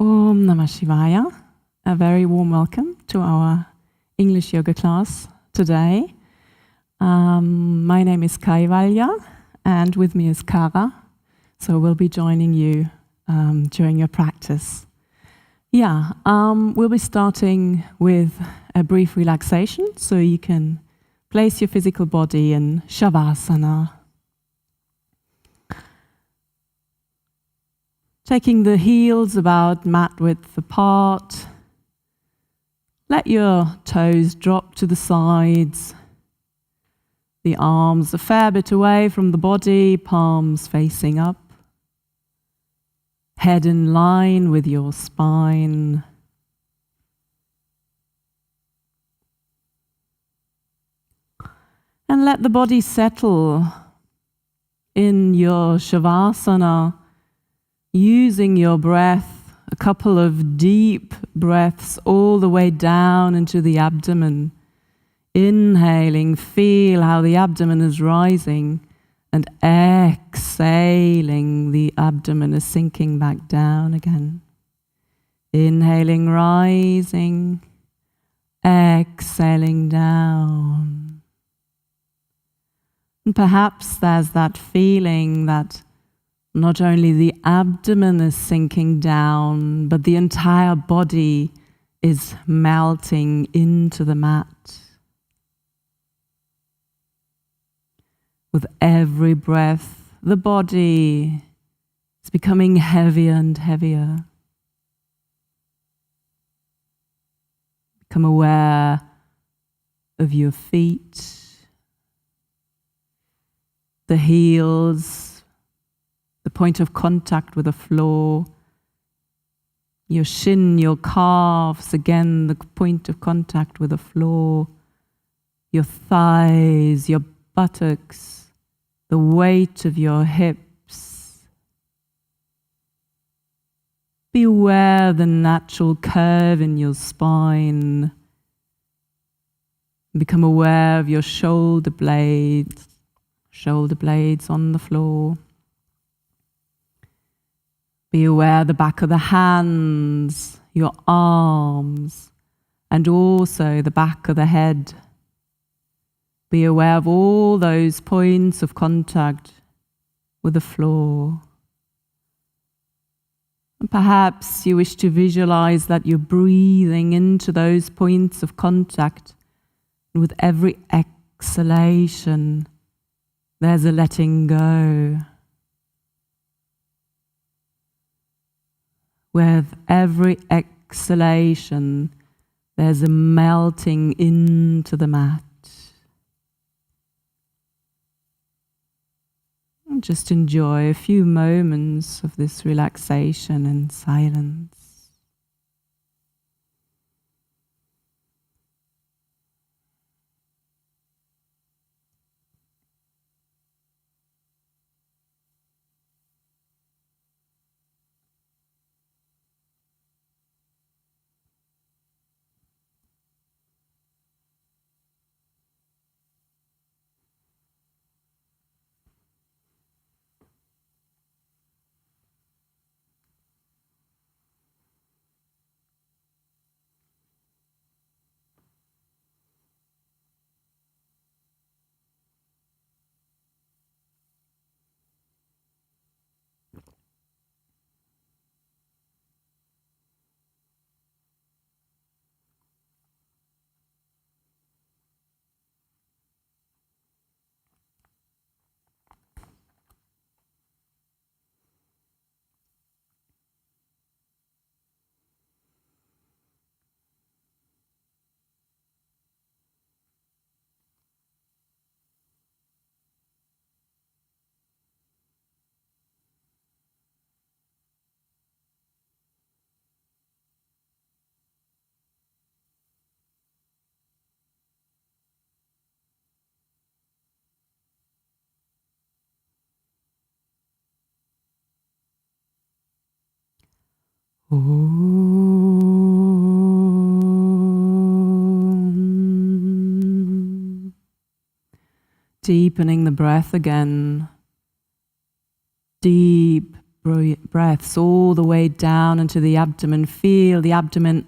Om Namah Shivaya. A very warm welcome to our English yoga class today. My name is Kaivalya and with me is Kara. So we'll be joining you during your practice. We'll be starting with a brief relaxation so you can place your physical body in shavasana. Taking the heels about mat width apart. Let your toes drop to the sides. The arms a fair bit away from the body, palms facing up. Head in line with your spine. And let the body settle in your shavasana, using your breath, a couple of deep breaths all the way down into the abdomen. Inhaling, feel how the abdomen is rising, and exhaling, the abdomen is sinking back down again. Inhaling, rising, exhaling down. And perhaps there's that feeling that not only the abdomen is sinking down, but the entire body is melting into the mat. With every breath, the body is becoming heavier and heavier. Become aware of your feet, the heels, the point of contact with the floor, your shin, your calves, again the point of contact with the floor, your thighs, your buttocks, the weight of your hips. Be aware of the natural curve in your spine. Become aware of your shoulder blades on the floor. Be aware of the back of the hands, your arms, and also the back of the head. Be aware of all those points of contact with the floor. And perhaps you wish to visualize that you're breathing into those points of contact. And with every exhalation, there's a letting go. With every exhalation, there's a melting into the mat. And just enjoy a few moments of this relaxation and silence. Om. Deepening the breath again. Deep breaths all the way down into the abdomen. Feel the abdomen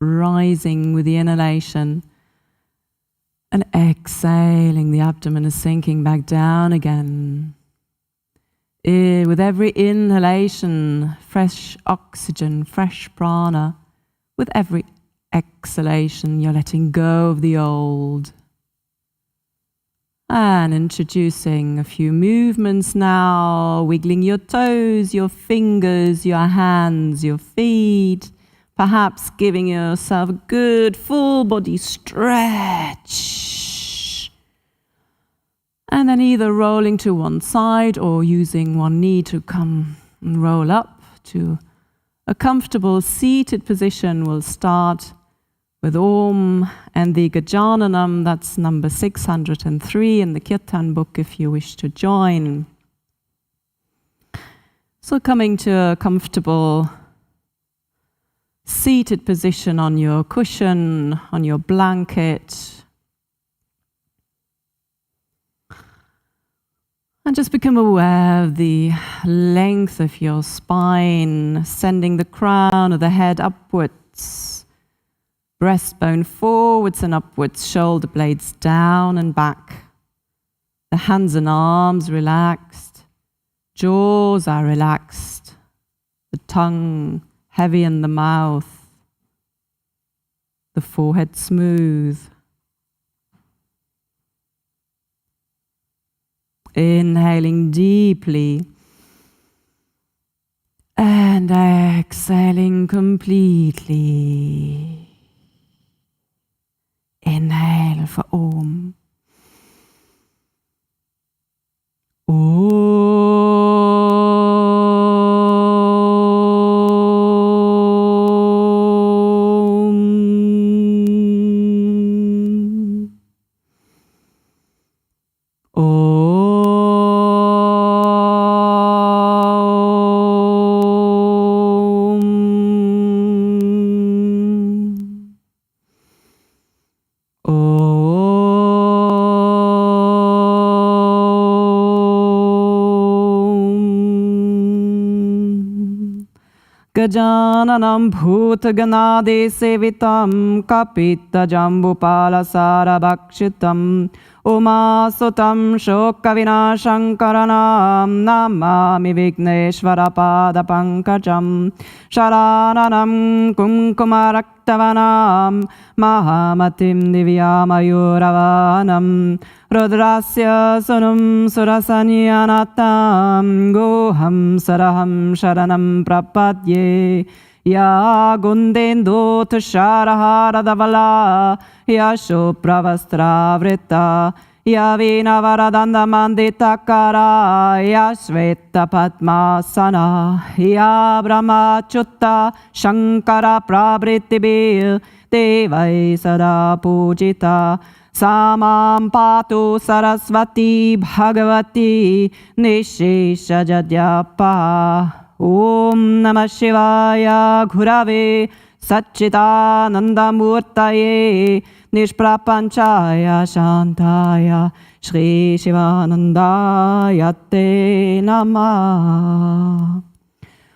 rising with the inhalation. And exhaling, the abdomen is sinking back down again. With every inhalation, fresh oxygen, fresh prana. With every exhalation, you're letting go of the old. And introducing a few movements now, wiggling your toes, your fingers, your hands, your feet. Perhaps giving yourself a good full body stretch. And then either rolling to one side or using one knee to come and roll up to a comfortable seated position. We'll start with Om and the Gajananam. That's number 603 in the Kirtan book if you wish to join. So coming to a comfortable seated position on your cushion, on your blanket. And just become aware of the length of your spine, sending the crown of the head upwards, breastbone forwards and upwards, shoulder blades down and back. The hands and arms relaxed, jaws are relaxed, the tongue heavy in the mouth, the forehead smooth. Inhaling deeply and exhaling completely. Inhale for Om. Gajananam bhutganade sevitam kapita jambupala sarabhakshitam umasutam shokavinashankaranam namami vigneshvara pada pankajam sharananam kumkumaraktavanam mahamatim divyamayuravanam rudrasya sunum surasanyanatam goham saraham sharanam prapadye ya gundendo tusharaharadavala ya shopravastra ya vinavaradanda manditakara ya shveta padmasana ya brahmachutta shankara prabritibir devai sada pujita Samam patu sarasvati bhagavati nishesha jadyapa. Om Namah Shivaya Ghurave Satchitanandamurtaye Nishprapanchaya Shantaya Shri Shivanandaya Te Namah.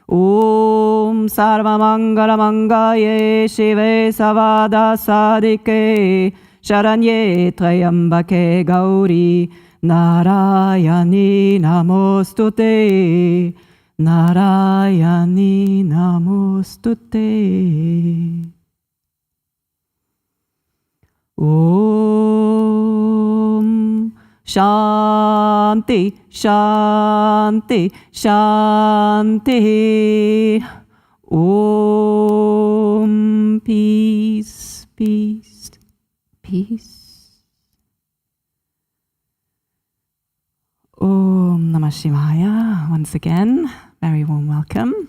Om Sarvamangala Mangaye Shive Savada Sadike Sharanye Trayambake Gauri Narayani Namostute Narayani Namostute. Om Shanti Shanti Shanti. Om Peace Peace Peace. Om Namah Shivaya. Once again, very warm welcome.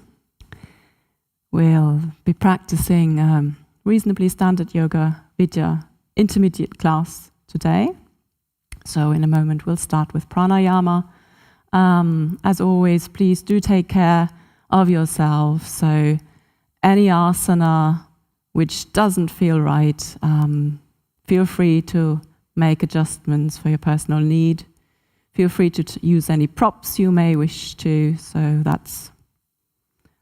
We'll be practicing reasonably standard yoga Vidya intermediate class today. So in a moment we'll start with pranayama. As always, please do take care of yourself. So any asana which doesn't feel right, feel free to make adjustments for your personal need. Feel free to use any props you may wish to. So that's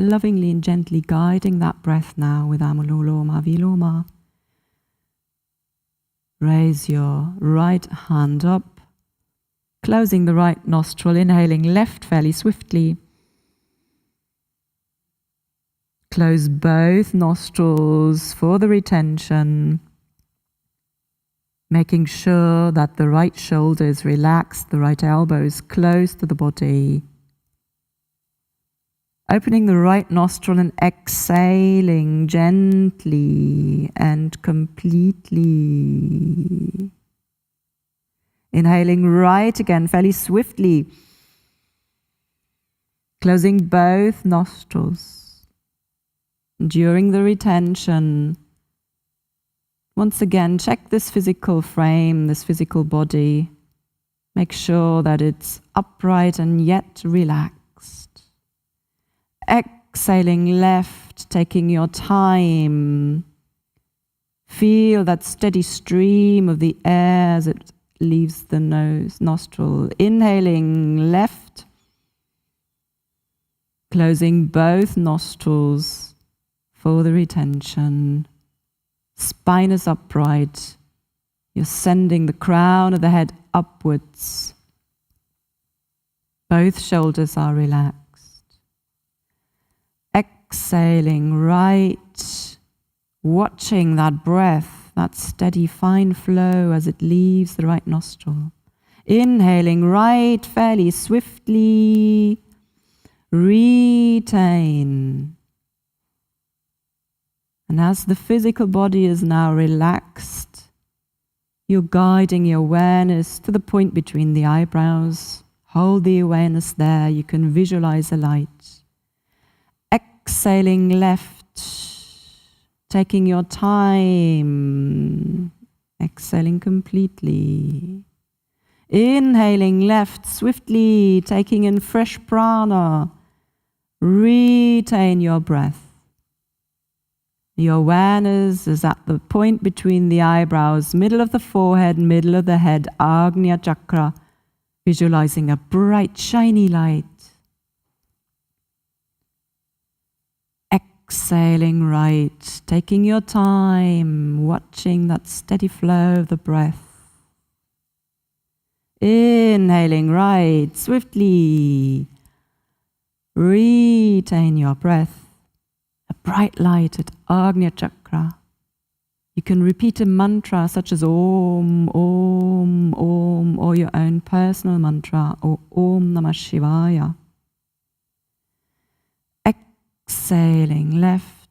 lovingly and gently guiding that breath now with anuloma, viloma. Raise your right hand up, closing the right nostril, inhaling left fairly swiftly. Close both nostrils for the retention, making sure that the right shoulder is relaxed, the right elbow is close to the body. Opening the right nostril and exhaling gently and completely. Inhaling right again, fairly swiftly. Closing both nostrils. During the retention, once again, check this physical frame, this physical body. Make sure that it's upright and yet relaxed. Exhaling left, taking your time. Feel that steady stream of the air as it leaves the nostril. Inhaling left, closing both nostrils for the retention. Spine is upright. You're sending the crown of the head upwards. Both shoulders are relaxed. Exhaling right, watching that breath, that steady fine flow as it leaves the right nostril. Inhaling right fairly swiftly, retain. And as the physical body is now relaxed, you're guiding your awareness to the point between the eyebrows. Hold the awareness there. You can visualize a light. Exhaling left, taking your time, exhaling completely. Inhaling left, swiftly taking in fresh prana. Retain your breath. Your awareness is at the point between the eyebrows, middle of the forehead, middle of the head, Agnya chakra, visualizing a bright, shiny light. Exhaling right, taking your time, watching that steady flow of the breath. Inhaling right, swiftly. Retain your breath. A bright light at Agnya chakra. You can repeat a mantra such as Om, Om, Om, or your own personal mantra, or Om Namah Shivaya. Exhaling left.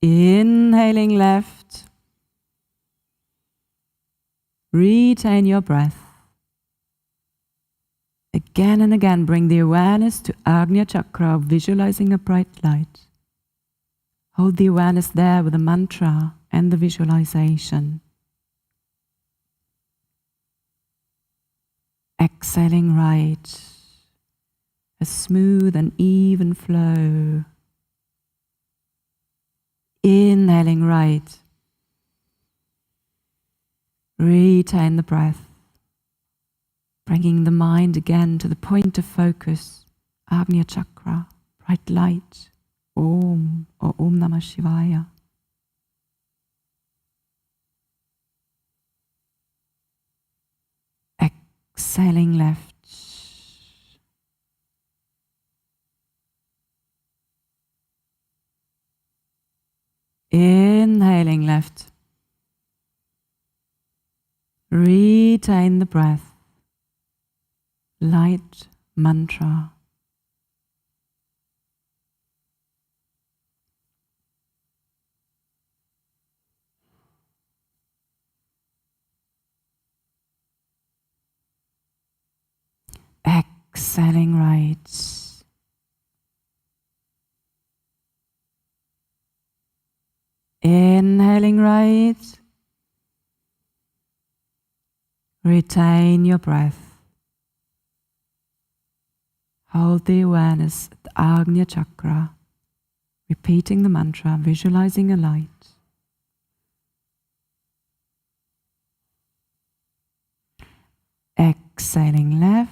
Inhaling left. Retain your breath. Again and again, bring the awareness to Agnya chakra, visualizing a bright light. Hold the awareness there with the mantra and the visualization. Exhaling right, a smooth and even flow. Inhaling right. Retain the breath. Bringing the mind again to the point of focus, Agnya chakra, bright light, Om or Om Namah Shivaya. Exhaling left. Inhaling left. Retain the breath. Light mantra. Exhaling right. Inhaling right. Retain your breath. Hold the awareness at the Agnya chakra, repeating the mantra, visualizing a light. Exhaling left.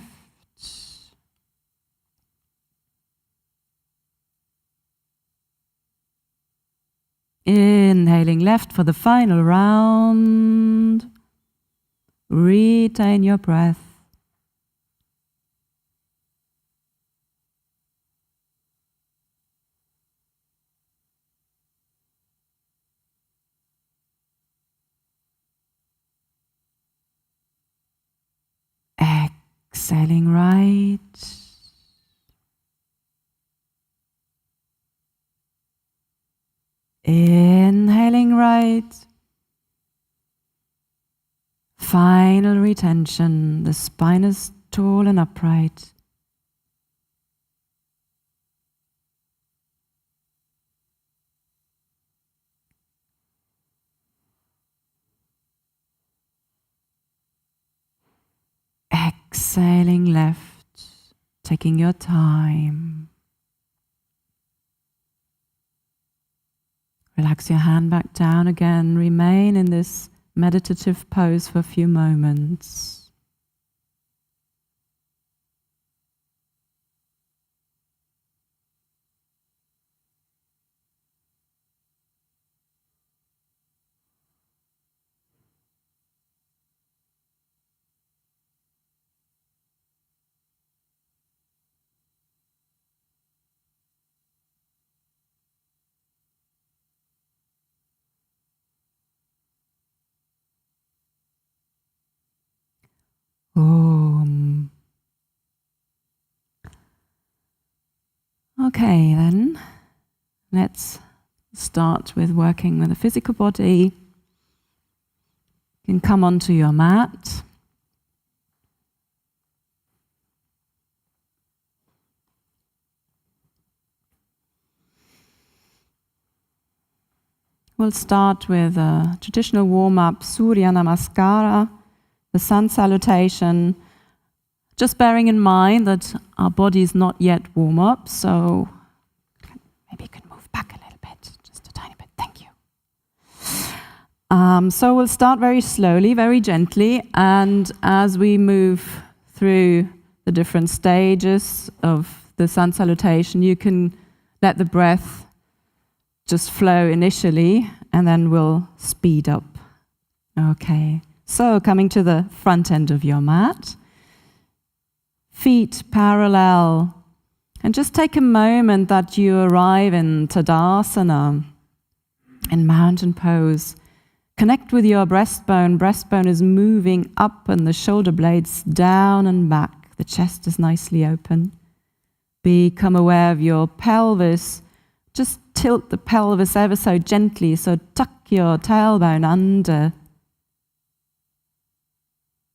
Inhaling left for the final round. Retain your breath. Exhaling right. Inhaling right. Final retention. The spine is tall and upright. Exhaling left, taking your time. Relax your hand back down again. Remain in this meditative pose for a few moments. Okay, then let's start with working with the physical body. You can come onto your mat. We'll start with a traditional warm-up, Surya Namaskara, the sun salutation. Just bearing in mind that our body is not yet warm up, so maybe you could move back a little bit, just a tiny bit. Thank you. So we'll start very slowly, very gently, and as we move through the different stages of the sun salutation, you can let the breath just flow initially, and then we'll speed up. Okay, so coming to the front end of your mat. Feet parallel, and just take a moment that you arrive in Tadasana, in mountain pose. Connect with your breastbone. Breastbone is moving up and the shoulder blades down and back. The chest is nicely open. Become aware of your pelvis. Just tilt the pelvis ever so gently, so tuck your tailbone under.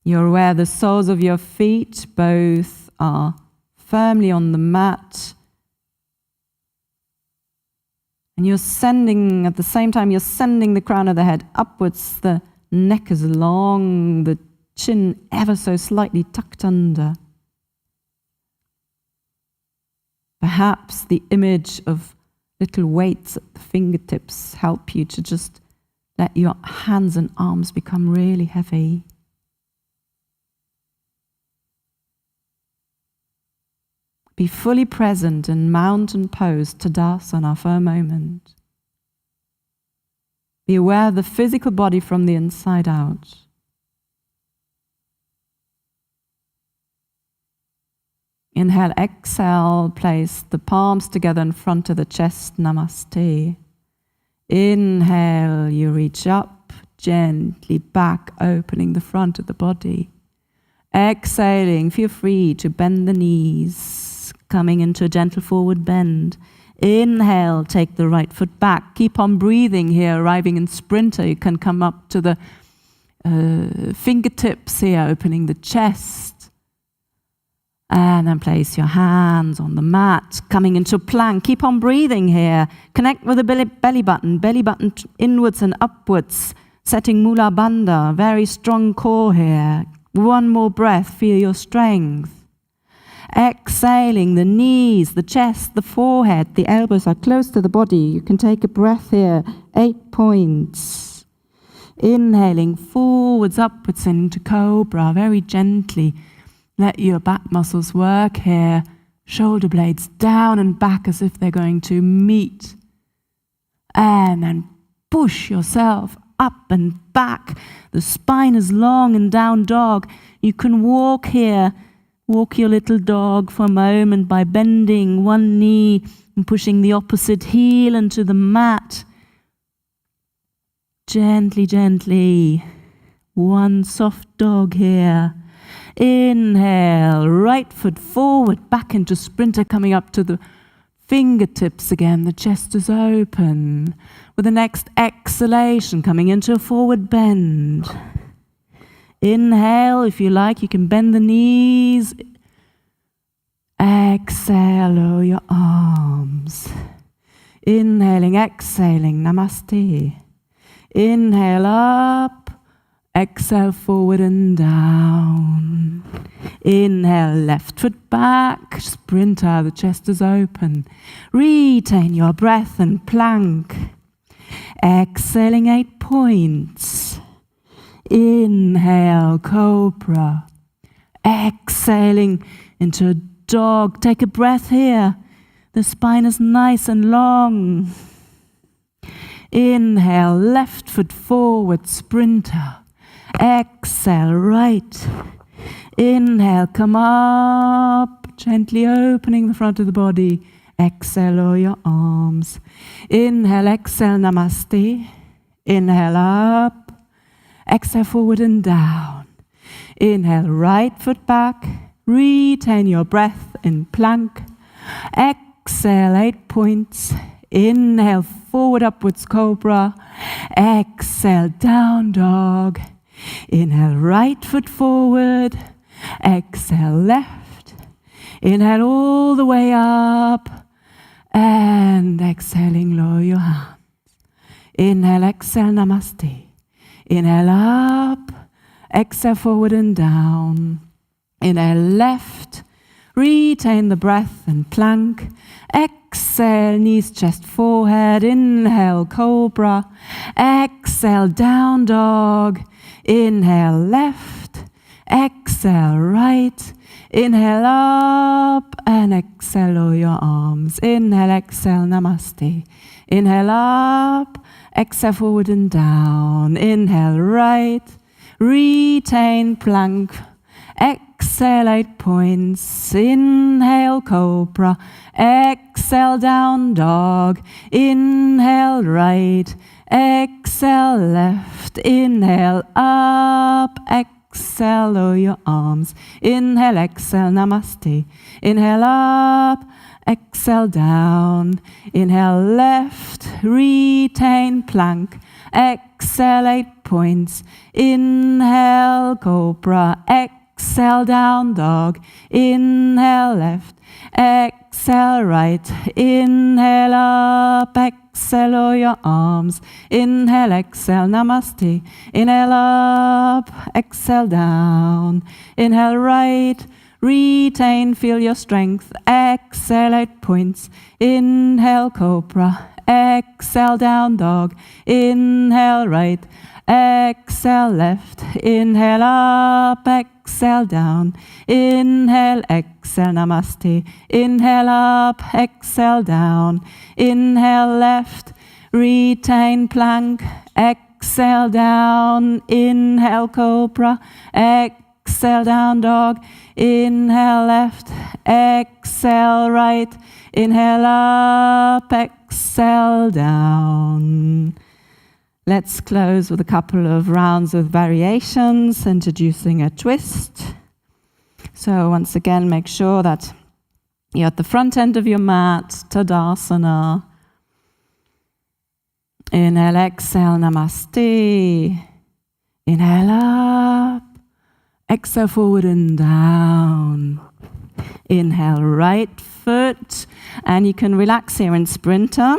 You're aware the soles of your feet both are firmly on the mat. And you're sending, at the same time, you're sending the crown of the head upwards. The neck is long, the chin ever so slightly tucked under. Perhaps the image of little weights at the fingertips help you to just let your hands and arms become really heavy. Be fully present in mountain pose, Tadasana, for a moment. Be aware of the physical body from the inside out. Inhale, exhale, place the palms together in front of the chest, Namaste. Inhale, you reach up, gently back, opening the front of the body. Exhaling, feel free to bend the knees. Coming into a gentle forward bend. Inhale, take the right foot back. Keep on breathing here, arriving in sprinter. You can come up to the fingertips here, opening the chest. And then place your hands on the mat, coming into plank. Keep on breathing here. Connect with the belly button inwards and upwards, setting Mula Bandha, very strong core here. One more breath, feel your strength. Exhaling, the knees, the chest, the forehead, the elbows are close to the body. You can take a breath here, 8 points. Inhaling, forwards, upwards into cobra, very gently. Let your back muscles work here. Shoulder blades down and back as if they're going to meet. And then push yourself up and back. The spine is long and down dog. You can walk here. Walk your little dog for a moment by bending one knee and pushing the opposite heel into the mat. Gently, gently. One soft dog here. Inhale, right foot forward, back into sprinter, coming up to the fingertips again. The chest is open. With the next exhalation, coming into a forward bend. Inhale, if you like, you can bend the knees. Exhale, lower your arms. Inhaling, exhaling, namaste. Inhale up. Exhale, forward and down. Inhale, left foot back. Sprinter, the chest is open. Retain your breath and plank. Exhaling 8 points. Inhale, cobra. Exhaling into a dog. Take a breath here. The spine is nice and long. Inhale, left foot forward, sprinter. Exhale, right. Inhale, come up, gently opening the front of the body. Exhale, lower your arms. Inhale, exhale, namaste. Inhale, up. Exhale, forward and down. Inhale, right foot back. Retain your breath in plank. Exhale, 8 points. Inhale, forward, upwards, cobra. Exhale, down dog. Inhale, right foot forward. Exhale, left. Inhale all the way up. And exhaling, lower your hands. Inhale, exhale, namaste. Inhale, up. Exhale, forward and down. Inhale, left. Retain the breath and plank. Exhale, knees, chest, forehead. Inhale, cobra. Exhale, down dog. Inhale, left. Exhale, right. Inhale, up. And exhale, lower your arms. Inhale, exhale, namaste. Inhale, up. Exhale, forward and down. Inhale, right. Retain plank. Exhale, 8 points. Inhale, cobra. Exhale, down dog. Inhale, right. Exhale, left. Inhale, up. Exhale, lower your arms. Inhale, exhale, namaste. Inhale, up. Exhale, down. Inhale, left. Retain plank. Exhale, 8 points. Inhale, cobra. Exhale, down dog. Inhale, left. Exhale, right. Inhale, up. Exhale, lower your arms. Inhale, exhale, namaste. Inhale, up. Exhale, down. Inhale, right. Retain, feel your strength. Exhale, 8 points. Inhale, cobra. Exhale, down dog. Inhale, right. Exhale, left. Inhale, up. Exhale, down. Inhale, exhale, namaste. Inhale, up. Exhale, down. Inhale, left. Retain plank. Exhale, down. Inhale, cobra. Exhale, down dog. Inhale, left. Exhale, right. Inhale, up. Exhale, down. Let's close with a couple of rounds of variations, introducing a twist. So once again, make sure that you're at the front end of your mat, Tadasana. Inhale, exhale, namaste. Inhale, up. Exhale, forward and down. Inhale, right foot. And you can relax here in sprinter.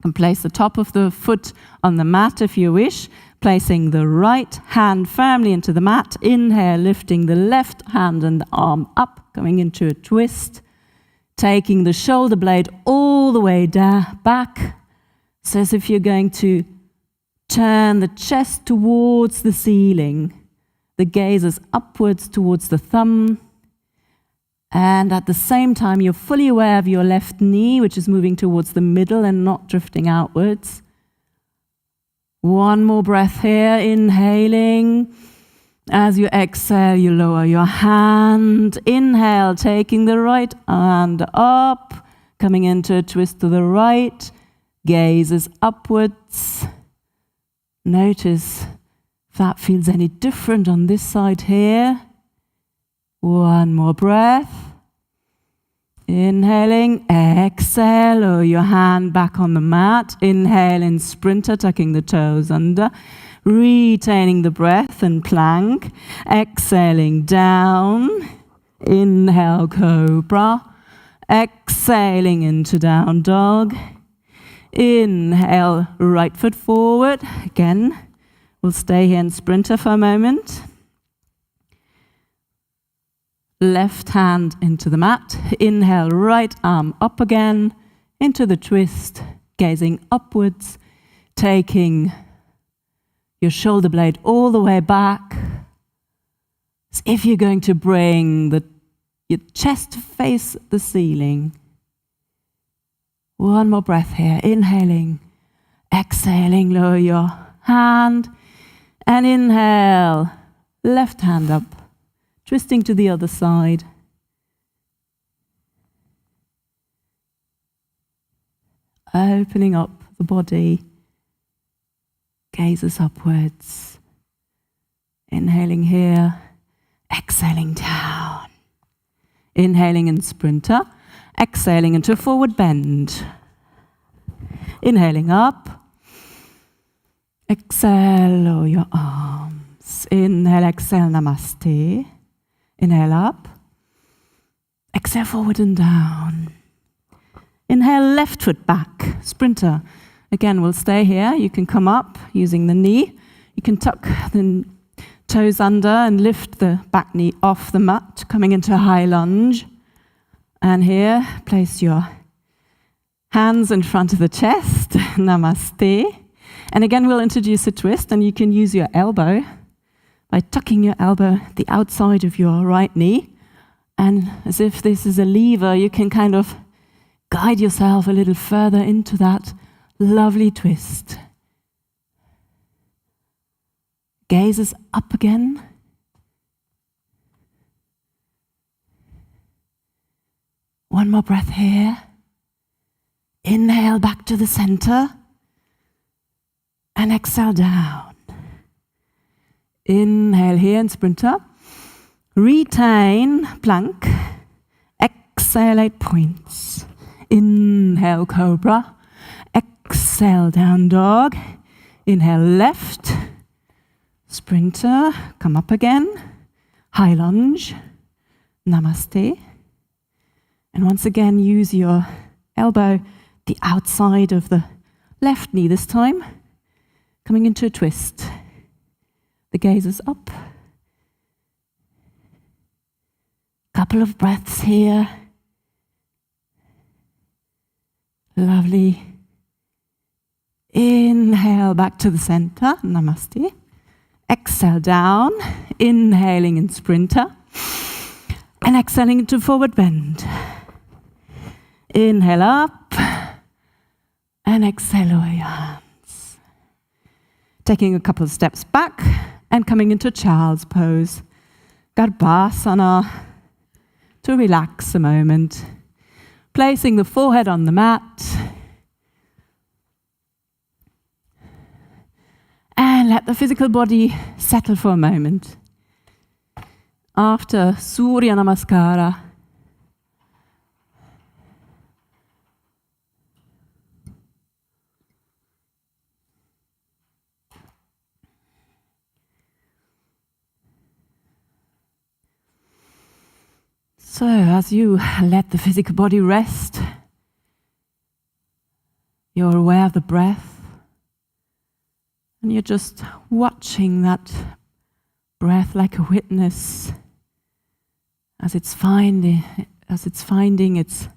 And place the top of the foot on the mat if you wish, placing the right hand firmly into the mat. Inhale, lifting the left hand and the arm up, going into a twist. Taking the shoulder blade all the way back, so as if you're going to turn the chest towards the ceiling The gaze is upwards towards the thumb. And at the same time, you're fully aware of your left knee, which is moving towards the middle and not drifting outwards. One more breath here, inhaling. As you exhale, you lower your hand. Inhale, taking the right hand up, coming into a twist to the right. Gaze is upwards. Notice if that feels any different on this side here. One more breath. Inhaling, exhale, lower your hand back on the mat. Inhale in sprinter, tucking the toes under. Retaining the breath and plank. Exhaling down. Inhale, cobra. Exhaling into down dog. Inhale, right foot forward. Again, we'll stay here in sprinter for a moment. Left hand into the mat. Inhale, right arm up again. Into the twist, gazing upwards. Taking your shoulder blade all the way back. As if you're going to bring your chest to face the ceiling. One more breath here. Inhaling, exhaling, lower your hand. And inhale, left hand up, twisting to the other side. Opening up the body. Gazes upwards. Inhaling here, exhaling down. Inhaling in sprinter, exhaling into forward bend. Inhaling up. Exhale, lower your arms. Inhale, exhale, namaste. Inhale up. Exhale, forward and down. Inhale, left foot back, sprinter. Again, we'll stay here. You can come up using the knee. You can tuck the toes under and lift the back knee off the mat, coming into a high lunge. And here, place your hands in front of the chest. Namaste. And again, we'll introduce a twist, and you can use your elbow by tucking your elbow the outside of your right knee. And as if this is a lever, you can kind of guide yourself a little further into that lovely twist. Gaze is up again. One more breath here. Inhale back to the center. And exhale down. Inhale here in sprinter. Retain plank. Exhale 8 points. Inhale cobra. Exhale down dog. Inhale left. Sprinter. Come up again. High lunge. Namaste. And once again, use your elbow the outside of the left knee this time. Coming into a twist. The gaze is up. Couple of breaths here. Lovely. Inhale back to the center. Namaste. Exhale down. Inhaling in sprinter. And exhaling into forward bend. Inhale up. And exhale lower your hands. Taking a couple of steps back and coming into child's pose. Garbhasana. To relax a moment. Placing the forehead on the mat. And let the physical body settle for a moment. After Surya Namaskara, so as you let the physical body rest, you're aware of the breath. And you're just watching that breath like a witness as it's finding its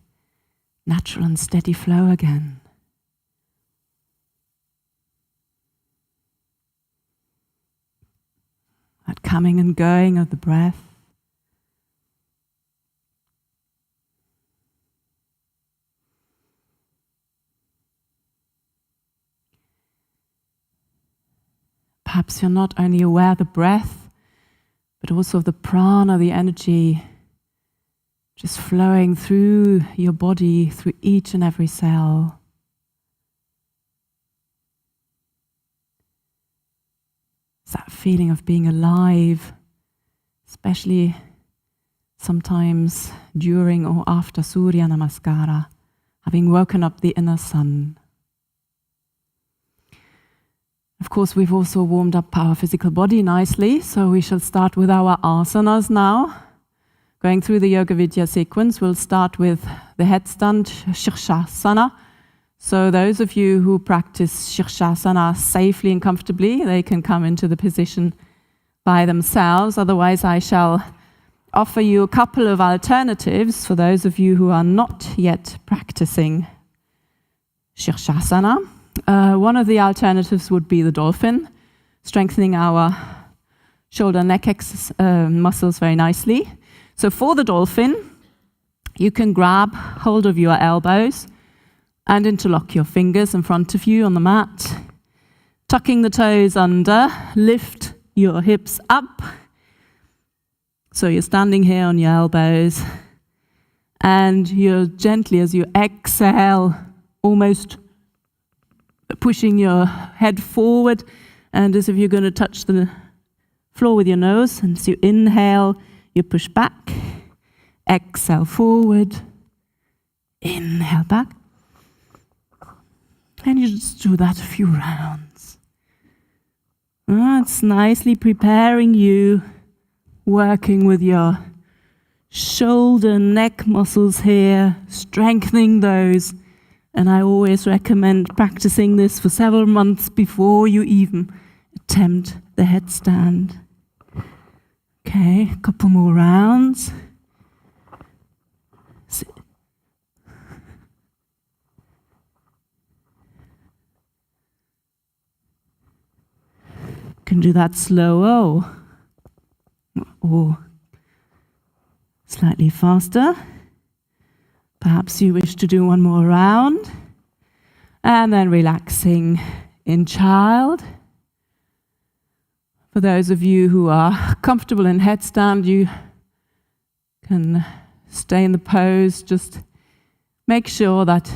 natural and steady flow again. that coming and going of the breath. Perhaps you're not only aware of the breath, but also of the prana, the energy, just flowing through your body, through each and every cell. It's that feeling of being alive, especially sometimes during or after Surya Namaskara, having woken up the inner sun. Of course, we've also warmed up our physical body nicely, so we shall start with our asanas now. Going through the Yoga Vidya sequence, we'll start with the headstand, Shirshasana. So those of you who practice Shirshasana safely and comfortably, they can come into the position by themselves. Otherwise, I shall offer you a couple of alternatives for those of you who are not yet practicing Shirshasana. One of the alternatives would be the dolphin, strengthening our shoulder neck muscles very nicely. So for the dolphin, you can grab hold of your elbows and interlock your fingers in front of you on the mat, tucking the toes under, lift your hips up. So you're standing here on your elbows, and you're gently, as you exhale, almost pushing your head forward, and as if you're going to touch the floor with your nose. And so you inhale, you push back, exhale forward, inhale back. And you just do that a few rounds. It's nicely preparing you, working with your shoulder, neck muscles here, strengthening those. And I always recommend practicing this for several months before you even attempt the headstand. Okay, a couple more rounds. You can do that slower or slightly faster. Perhaps you wish to do one more round, and then relaxing in child. For those of you who are comfortable in headstand, you can stay in the pose. Just make sure that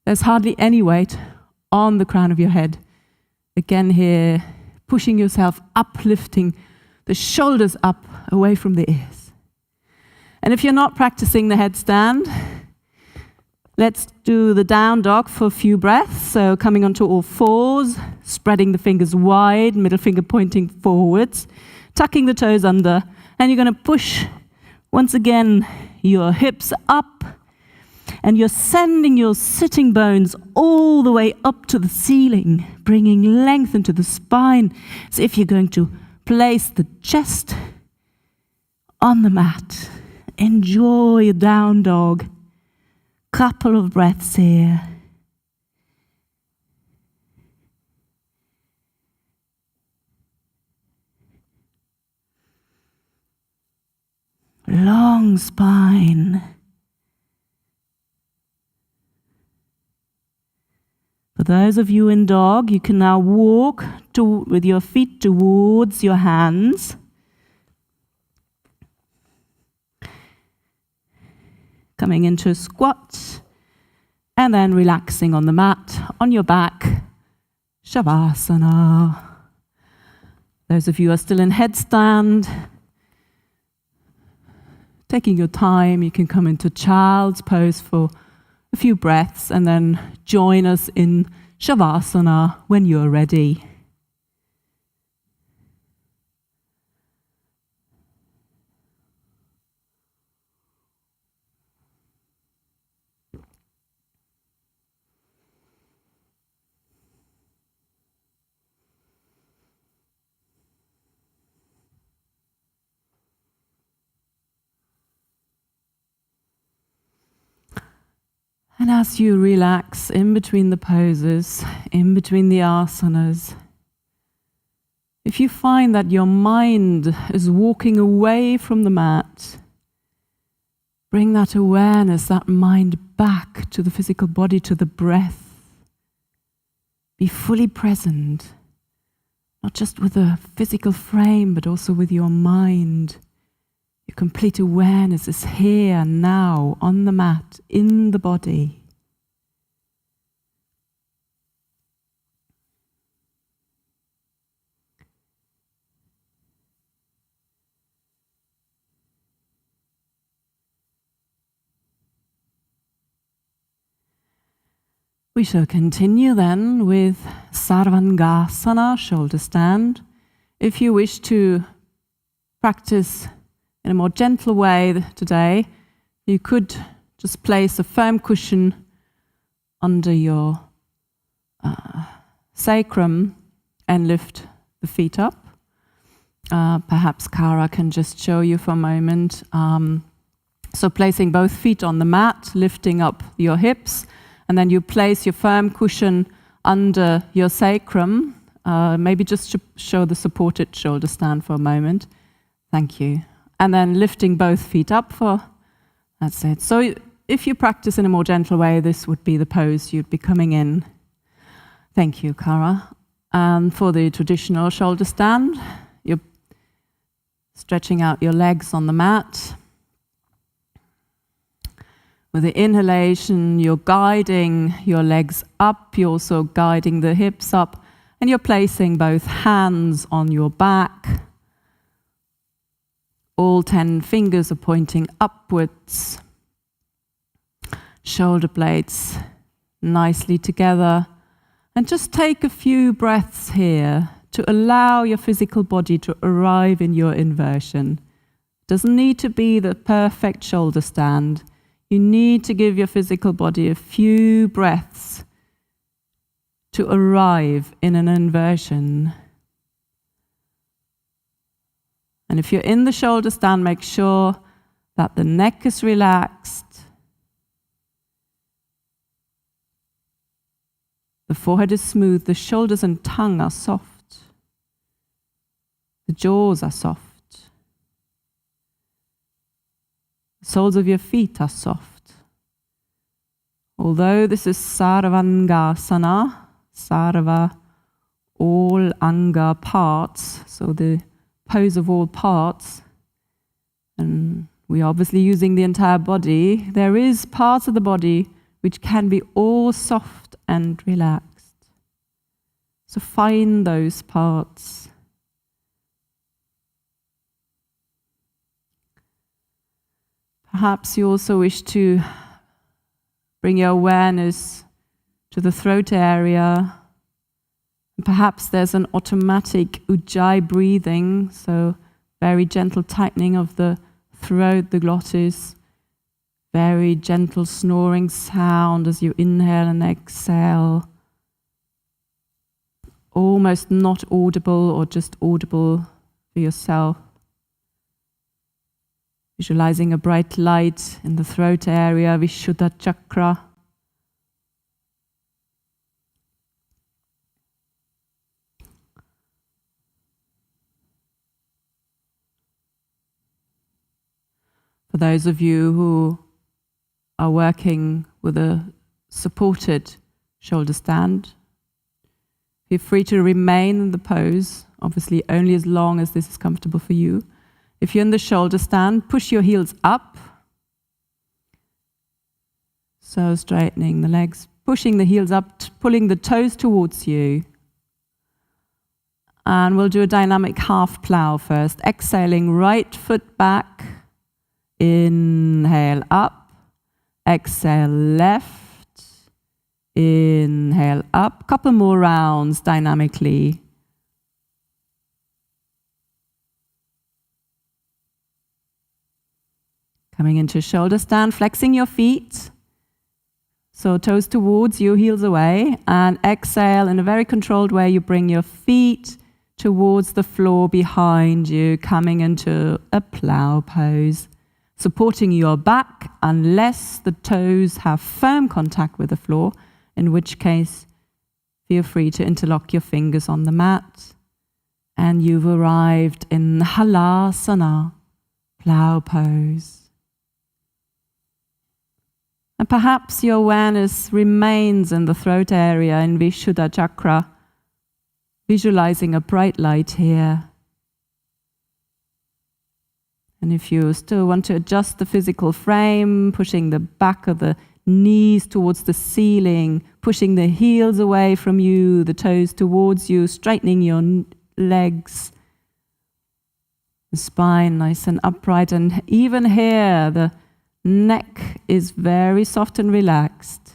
there's hardly any weight on the crown of your head. Again here, pushing yourself up, lifting the shoulders up away from the ears. And if you're not practicing the headstand, let's do the down dog for a few breaths. So coming onto all fours, spreading the fingers wide, middle finger pointing forwards, tucking the toes under, and you're going to push once again your hips up, and you're sending your sitting bones all the way up to the ceiling, bringing length into the spine, as if you're going to place the chest on the mat. Enjoy a down dog. Couple of breaths here. Long spine. For those of you in dog, you can now walk with your feet towards your hands. Coming into a squat, and then relaxing on the mat, on your back, shavasana. Those of you who are still in headstand, taking your time, you can come into child's pose for a few breaths, and then join us in shavasana when you're ready. And as you relax in between the poses, in between the asanas, If you find that your mind is walking away from the mat, bring that awareness, that mind back to the physical body, to the breath. Be fully present, not just with a physical frame, but also with your mind. Your complete awareness is here, now, on the mat, in the body. We shall continue then with Sarvangasana, shoulder stand. If you wish to practice in a more gentle way today, you could just place a firm cushion under your sacrum and lift the feet up. Perhaps Kara can just show you for a moment. So placing both feet on the mat, lifting up your hips, and then you place your firm cushion under your sacrum. Maybe just to show the supported shoulder stand for a moment. Thank you. And then lifting both feet up that's it. So if you practice in a more gentle way, this would be the pose you'd be coming in. Thank you, Kara. And for the traditional shoulder stand, you're stretching out your legs on the mat. With the inhalation, you're guiding your legs up, you're also guiding the hips up, and you're placing both hands on your back. All 10 fingers are pointing upwards. Shoulder blades nicely together. And just take a few breaths here to allow your physical body to arrive in your inversion. It doesn't need to be the perfect shoulder stand. You need to give your physical body a few breaths to arrive in an inversion. And if you're in the shoulder stand, make sure that the neck is relaxed. The forehead is smooth. The shoulders and tongue are soft. The jaws are soft. The soles of your feet are soft. Although this is Sarvangasana, Sarva, all anga parts, so the pose of all parts, and we're obviously using the entire body, there is parts of the body which can be all soft and relaxed. So find those parts. Perhaps you also wish to bring your awareness to the throat area. And perhaps there's an automatic ujjayi breathing, so very gentle tightening of the throat, the glottis, very gentle snoring sound as you inhale and exhale. Almost not audible or just audible for yourself. Visualizing a bright light in the throat area, Vishuddha chakra. For those of you who are working with a supported shoulder stand, feel free to remain in the pose, obviously only as long as this is comfortable for you. If you're in the shoulder stand, push your heels up. So straightening the legs, pushing the heels up, pulling the toes towards you. And we'll do a dynamic half plow first. Exhaling, right foot back. Inhale up. Exhale left. Inhale up. Couple more rounds dynamically. Coming into shoulder stand, flexing your feet. So toes towards you, heels away. And exhale in a very controlled way. You bring your feet towards the floor behind you, coming into a plow pose. Supporting your back unless the toes have firm contact with the floor, in which case feel free to interlock your fingers on the mat. and you've arrived in halasana, plow pose. And perhaps your awareness remains in the throat area in Vishuddha chakra, visualizing a bright light here. And if you still want to adjust the physical frame, pushing the back of the knees towards the ceiling, pushing the heels away from you, the toes towards you, straightening your legs, the spine nice and upright, and even here the neck is very soft and relaxed.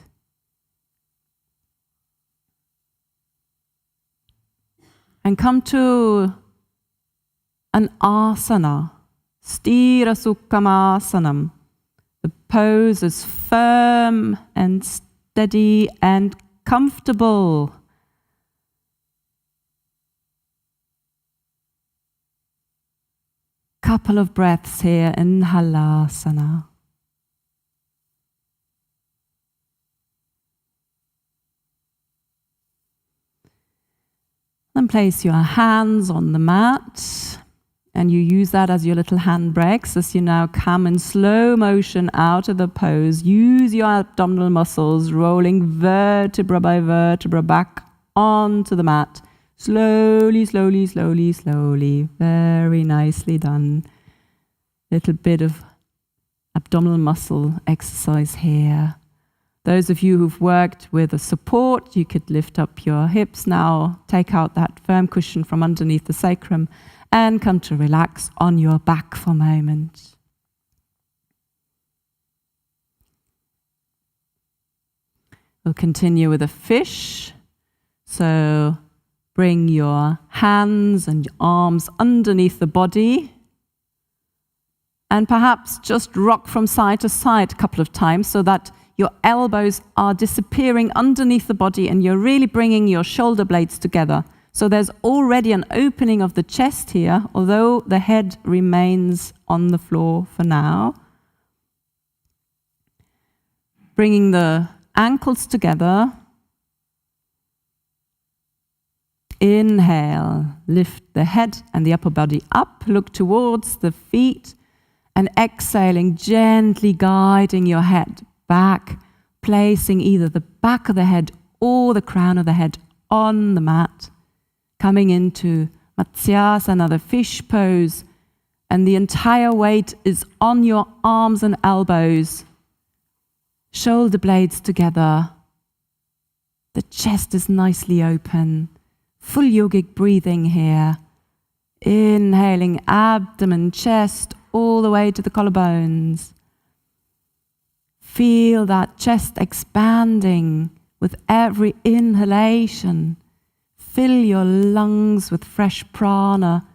And come to an asana, Sthira Sukhamasanam. The pose is firm and steady and comfortable. Couple of breaths here in halasana. Then place your hands on the mat, and you use that as your little handbrakes as you now come in slow motion out of the pose. Use your abdominal muscles, rolling vertebra by vertebra back onto the mat. Slowly, slowly, slowly, slowly. Very nicely done. Little bit of abdominal muscle exercise here. Those of you who've worked with a support, you could lift up your hips now, take out that firm cushion from underneath the sacrum, and come to relax on your back for a moment. We'll continue with a fish. So bring your hands and your arms underneath the body, and perhaps just rock from side to side a couple of times so that your elbows are disappearing underneath the body and you're really bringing your shoulder blades together. So there's already an opening of the chest here, although the head remains on the floor for now. Bringing the ankles together. Inhale, lift the head and the upper body up, look towards the feet, and exhaling, gently guiding your head back, placing either the back of the head or the crown of the head on the mat, coming into Matsyasana, the fish pose, and the entire weight is on your arms and elbows, shoulder blades together, the chest is nicely open, full yogic breathing here, inhaling abdomen, chest, all the way to the collarbones. Feel that chest expanding with every inhalation. Fill your lungs with fresh prana,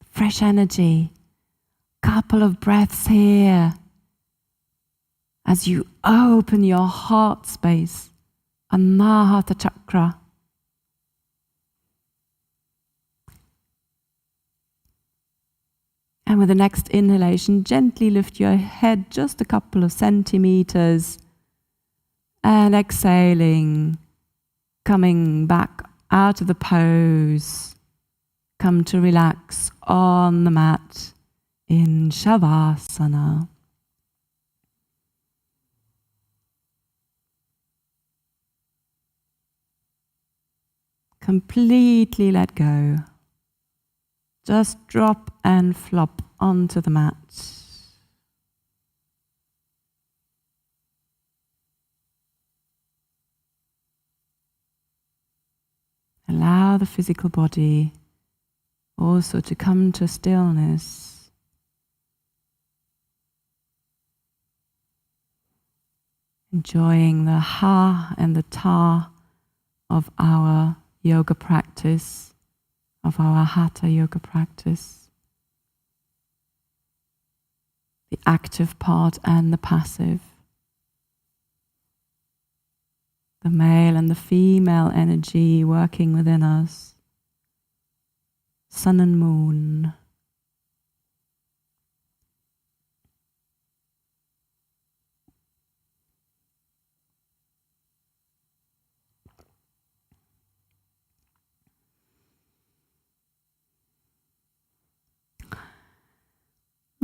fresh energy. Couple of breaths here as you open your heart space, Anahata chakra. And with the next inhalation, gently lift your head just a couple of centimeters. And exhaling, coming back out of the pose. Come to relax on the mat in shavasana. Completely let go. Just drop and flop onto the mat. Allow the physical body also to come to stillness. Enjoying the ha and the ta of our yoga practice, of our hatha yoga practice. The active part and the passive. The male and the female energy working within us. Sun and moon.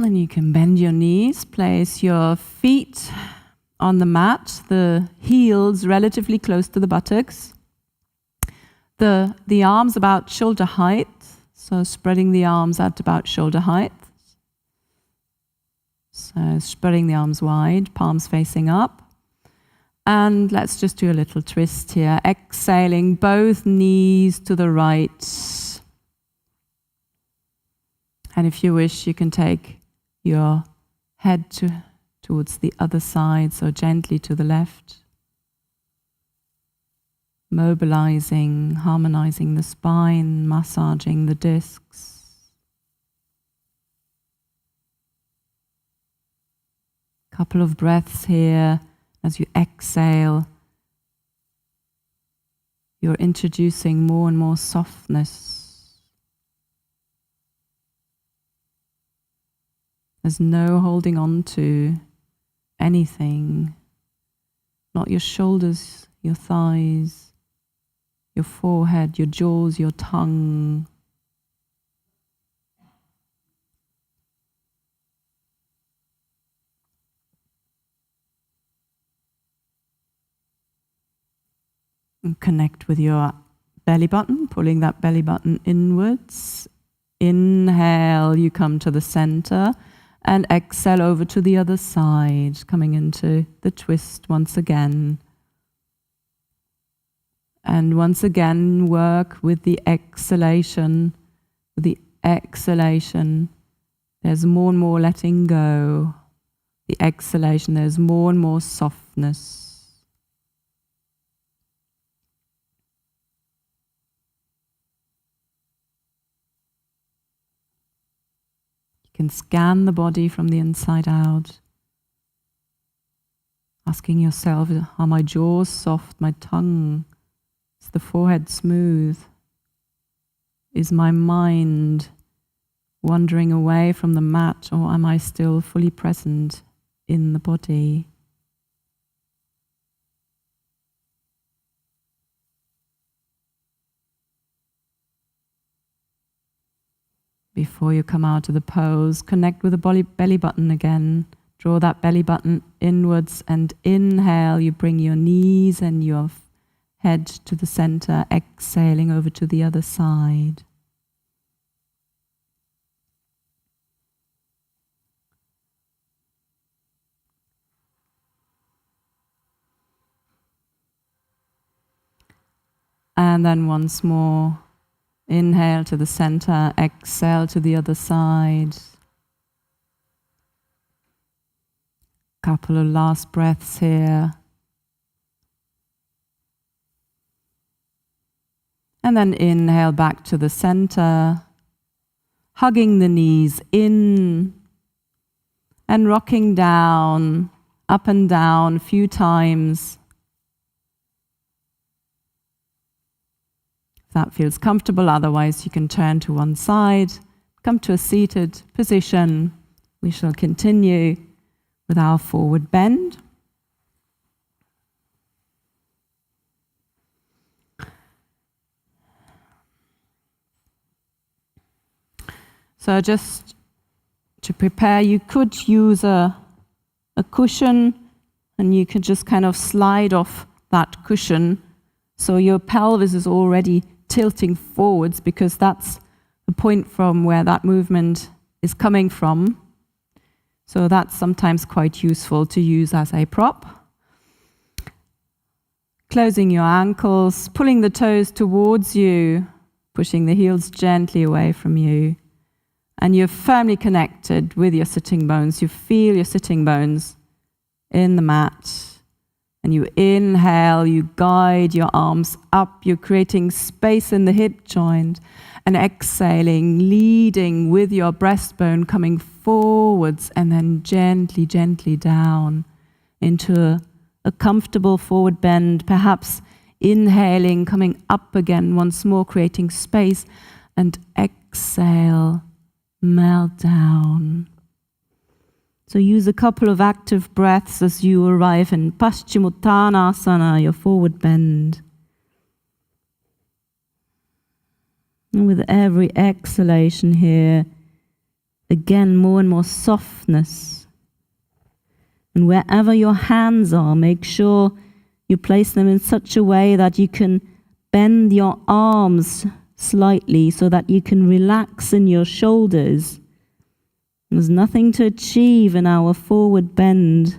Then you can bend your knees, place your feet on the mat, the heels relatively close to the buttocks. The arms about shoulder height, so spreading the arms at about shoulder height. So spreading the arms wide, palms facing up. And let's just do a little twist here. Exhaling both knees to the right. And if you wish, you can take your head towards the other side, so gently to the left. Mobilizing, harmonizing the spine, massaging the discs. Couple of breaths here. As you exhale, you're introducing more and more softness. There's no holding on to anything, not your shoulders, your thighs, your forehead, your jaws, your tongue. And connect with your belly button, pulling that belly button inwards. Inhale, you come to the center, and exhale over to the other side, coming into the twist once again. And once again, work with the exhalation. With the exhalation, there's more and more letting go. The exhalation, there's more and more softness. You can scan the body from the inside out, asking yourself, are my jaws soft, my tongue? Is the forehead smooth? Is my mind wandering away from the mat, or am I still fully present in the body? Before you come out of the pose, connect with the belly button again. Draw that belly button inwards and inhale. You bring your knees and your head to the center, exhaling over to the other side. And then once more, inhale to the center, exhale to the other side. Couple of last breaths here. And then inhale back to the center, hugging the knees in and rocking down, up and down a few times. If that feels comfortable, otherwise you can turn to one side, come to a seated position. We shall continue with our forward bend. So just to prepare, you could use a cushion, and you could just kind of slide off that cushion so your pelvis is already tilting forwards, because that's the point from where that movement is coming from. So that's sometimes quite useful to use as a prop. Closing your ankles, pulling the toes towards you, pushing the heels gently away from you. And you're firmly connected with your sitting bones. You feel your sitting bones in the mat. And you inhale, you guide your arms up. You're creating space in the hip joint. And exhaling, leading with your breastbone, coming forwards and then gently, gently down into a comfortable forward bend. Perhaps inhaling, coming up again once more, creating space. And exhale, melt down. So use a couple of active breaths as you arrive in Paschimottanasana, your forward bend. And with every exhalation here, Again, more and more softness. And wherever your hands are, make sure you place them in such a way that you can bend your arms slightly so that you can relax in your shoulders. There's nothing to achieve in our forward bend.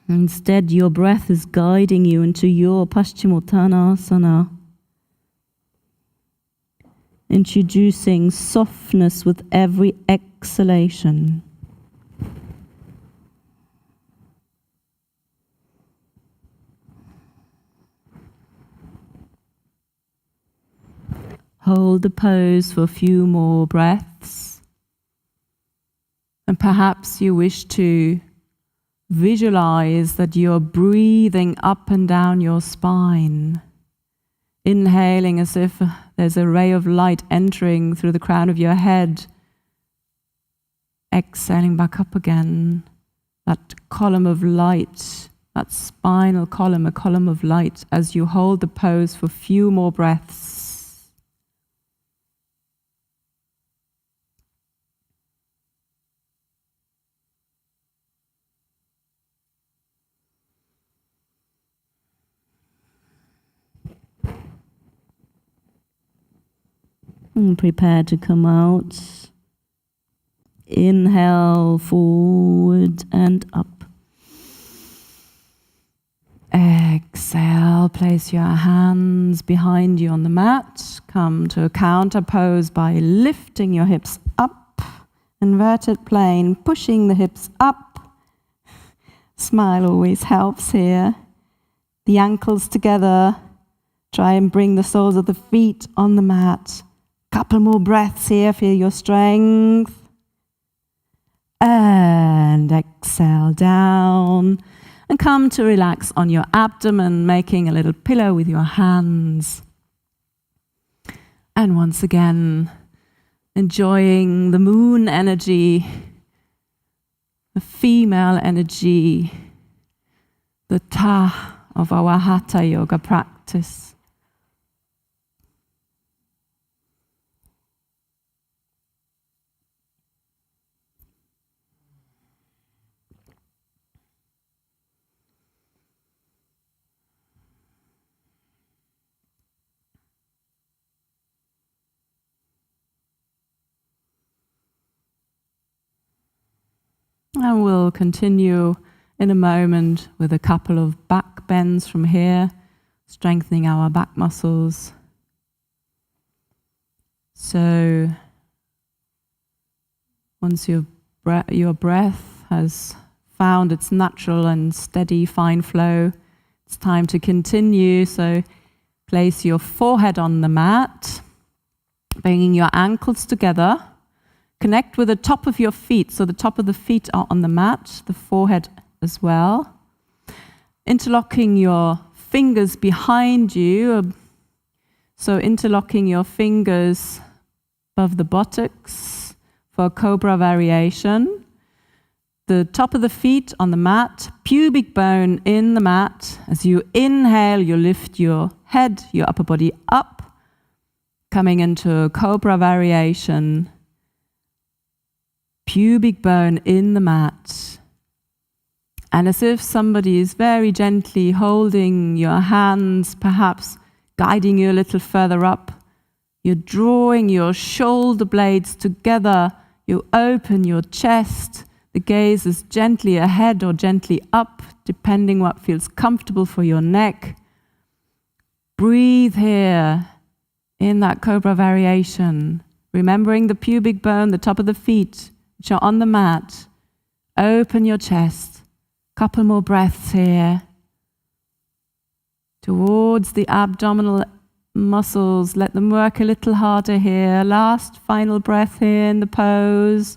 Instead, your breath is guiding you into your Paschimottanasana, introducing softness with every exhalation. Hold the pose for a few more breaths. And perhaps you wish to visualize that you're breathing up and down your spine, inhaling as if there's a ray of light entering through the crown of your head, exhaling back up again, that column of light, that spinal column, a column of light, as you hold the pose for a few more breaths. And prepare to come out. Inhale, forward and up. Exhale, place your hands behind you on the mat. Come to a counter pose by lifting your hips up. Inverted plane, pushing the hips up. Smile always helps here. The ankles together. Try and bring the soles of the feet on the mat. Couple more breaths here, feel your strength. And exhale down. And come to relax on your abdomen, making a little pillow with your hands. And once again, enjoying the moon energy, the female energy, the ta of our hatha yoga practice. And we'll continue in a moment with a couple of back bends from here, strengthening our back muscles. So once your breath has found its natural and steady fine flow, it's time to continue. So place your forehead on the mat, bringing your ankles together. Connect with the top of your feet, so the top of the feet are on the mat, the forehead as well. Interlocking your fingers behind you, so interlocking your fingers above the buttocks for a cobra variation. The top of the feet on the mat, pubic bone in the mat. As you inhale, you lift your head, your upper body up, coming into a cobra variation. Pubic bone in the mat. And as if somebody is very gently holding your hands, perhaps guiding you a little further up, you're drawing your shoulder blades together, you open your chest, the gaze is gently ahead or gently up, depending what feels comfortable for your neck. Breathe here in that cobra variation, remembering the pubic bone, the top of the feet, which are on the mat. Open your chest. Couple more breaths here. Towards the abdominal muscles. Let them work a little harder here. Last final breath here in the pose.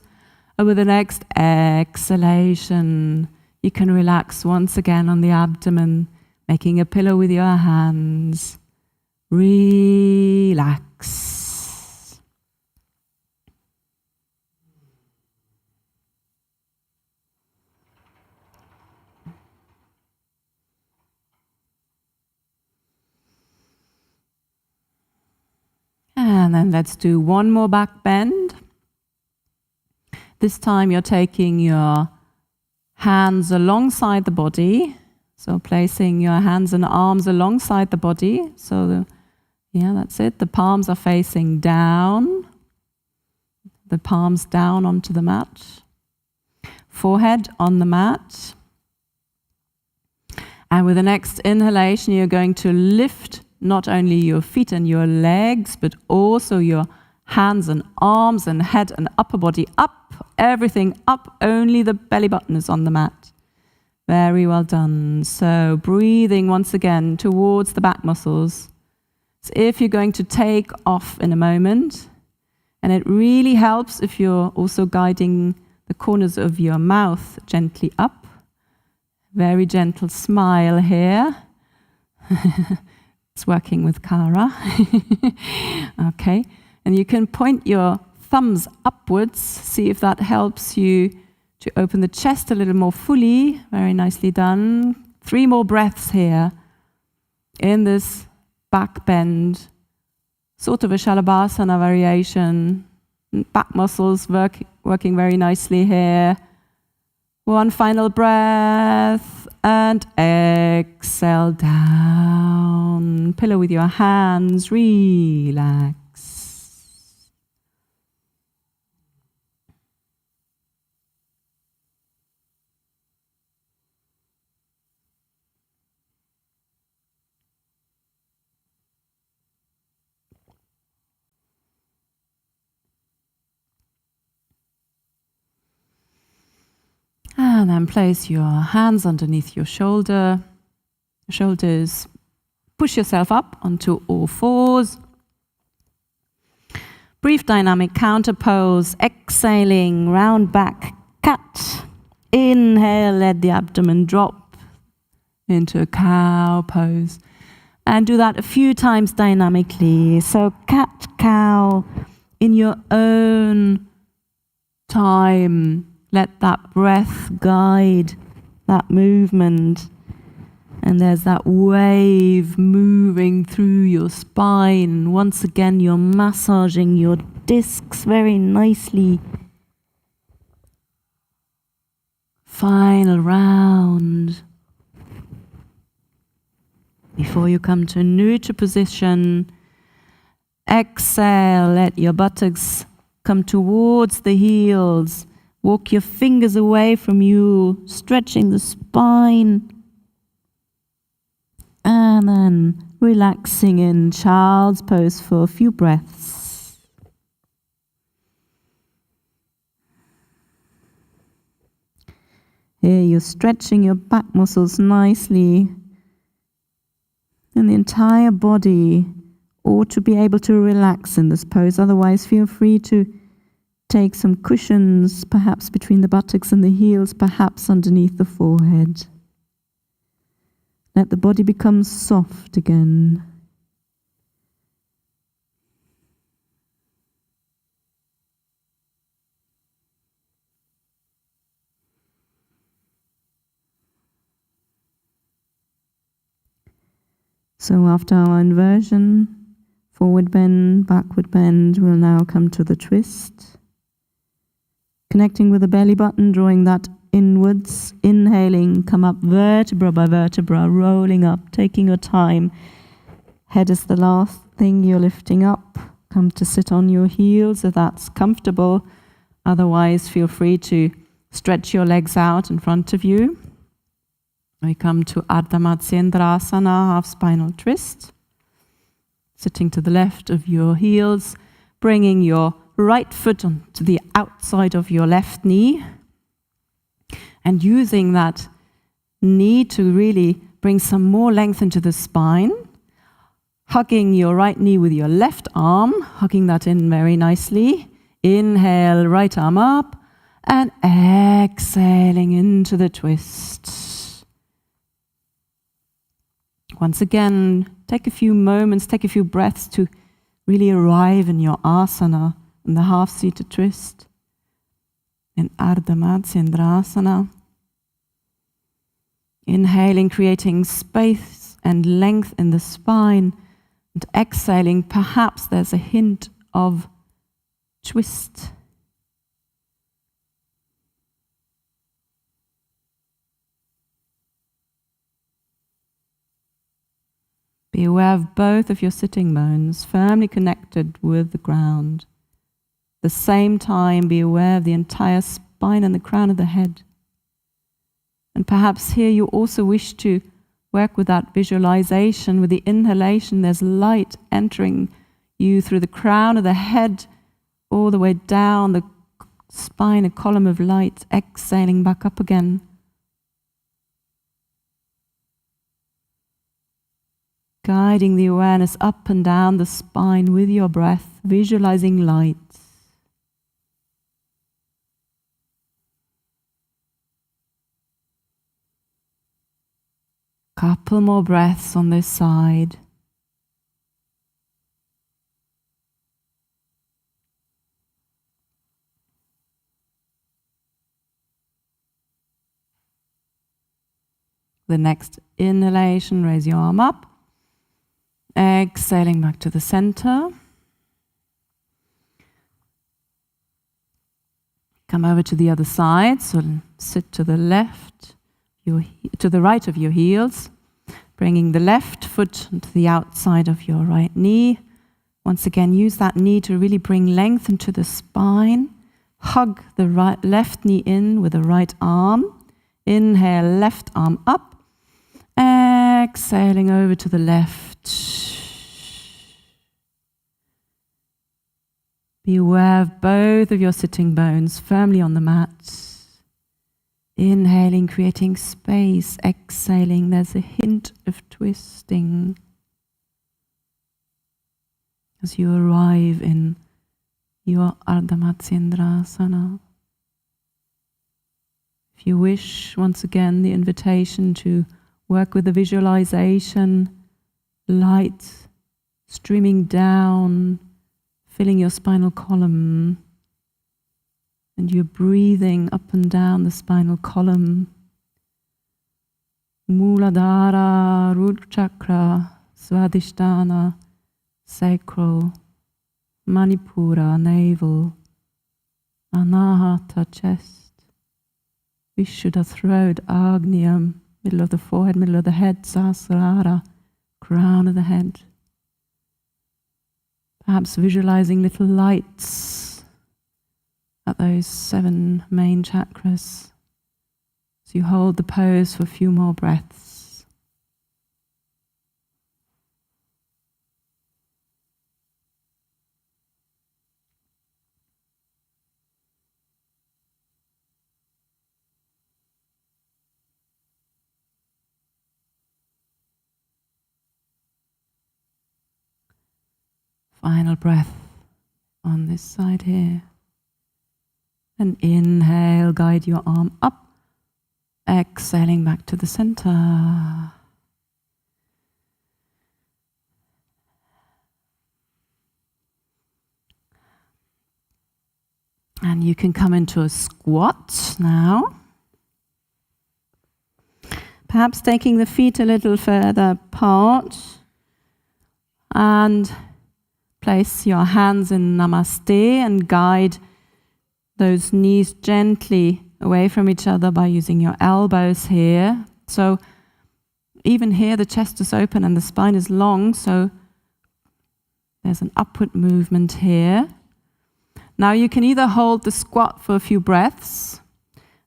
And with the next exhalation, you can relax once again on the abdomen, making a pillow with your hands. Relax. And then let's do one more back bend. This time you're taking your hands alongside the body. So placing your hands and arms alongside the body. So that's it. The palms are facing down. The palms down onto the mat. Forehead on the mat. And with the next inhalation, you're going to lift not only your feet and your legs, but also your hands and arms and head and upper body up. Everything up. Only the belly button is on the mat. Very well done. So breathing once again towards the back muscles. So if you're going to take off in a moment, and it really helps if you're also guiding the corners of your mouth gently up. Very gentle smile here. It's working with Kara. Okay. And you can point your thumbs upwards. See if that helps you to open the chest a little more fully. Very nicely done. 3 more breaths here in this back bend. Sort of a shavasana variation. Back muscles working very nicely here. 1 final breath and exhale down. Pillow with your hands. Relax. And then place your hands underneath your shoulders. Push yourself up onto all 4s. Brief dynamic counter pose. Exhaling, round back cat. Inhale, let the abdomen drop into a cow pose. And do that a few times dynamically. So cat, cow, in your own time. Let that breath guide that movement. And there's that wave moving through your spine. Once again, you're massaging your discs very nicely. Final round. Before you come to neutral position, exhale, let your buttocks come towards the heels. Walk your fingers away from you, stretching the spine. And then relaxing in child's pose for a few breaths. Here you're stretching your back muscles nicely. And the entire body ought to be able to relax in this pose. Otherwise, feel free to take some cushions, perhaps between the buttocks and the heels, perhaps underneath the forehead. Let the body become soft again. So after our inversion, forward bend, backward bend, we'll now come to the twist. Connecting with the belly button, drawing that inwards, inhaling, come up vertebra by vertebra, rolling up, taking your time. Head is the last thing you're lifting up. Come to sit on your heels if that's comfortable. Otherwise, feel free to stretch your legs out in front of you. We come to Ardha Matsyendrasana, half spinal twist. Sitting to the left of your heels, bringing your right foot onto the outside of your left knee. And using that knee to really bring some more length into the spine. Hugging your right knee with your left arm, hugging that in very nicely. Inhale, right arm up, and exhaling into the twist. Once again, take a few moments, take a few breaths to really arrive in your asana, in the half-seated twist. In Ardha Matsyendrasana. Inhaling, creating space and length in the spine. And exhaling, perhaps there's a hint of twist. Be aware of both of your sitting bones firmly connected with the ground. At the same time, be aware of the entire spine and the crown of the head. And perhaps here you also wish to work with that visualization. With the inhalation, there's light entering you through the crown of the head, all the way down the spine, a column of light, exhaling back up again. Guiding the awareness up and down the spine with your breath, visualizing light. Couple more breaths on this side. The next inhalation, raise your arm up. Exhaling back to the center. Come over to the other side, so sit to the left, to the right of your heels, bringing the left foot to the outside of your right knee. Once again, use that knee to really bring length into the spine. Hug the left knee in with the right arm. Inhale, left arm up. Exhaling over to the left. Be aware of both of your sitting bones firmly on the mat. Inhaling, creating space. Exhaling, there's a hint of twisting as you arrive in your Ardha Matsyendrasana. If you wish, once again, the invitation to work with the visualization, light streaming down, filling your spinal column, and you're breathing up and down the spinal column. Muladhara, root chakra, Swadhisthana, sacral, Manipura, navel, Anahata, chest, Vishuddha, throat, Agnyam, middle of the forehead, middle of the head, Sahasrara, crown of the head. Perhaps visualizing little lights at those 7 main chakras as you hold the pose for a few more breaths. Final breath on this side here. And inhale, guide your arm up. Exhaling back to the center. And you can come into a squat now. Perhaps taking the feet a little further apart. And place your hands in Namaste and guide those knees gently away from each other by using your elbows here. So even here the chest is open and the spine is long, so there's an upward movement here. Now you can either hold the squat for a few breaths,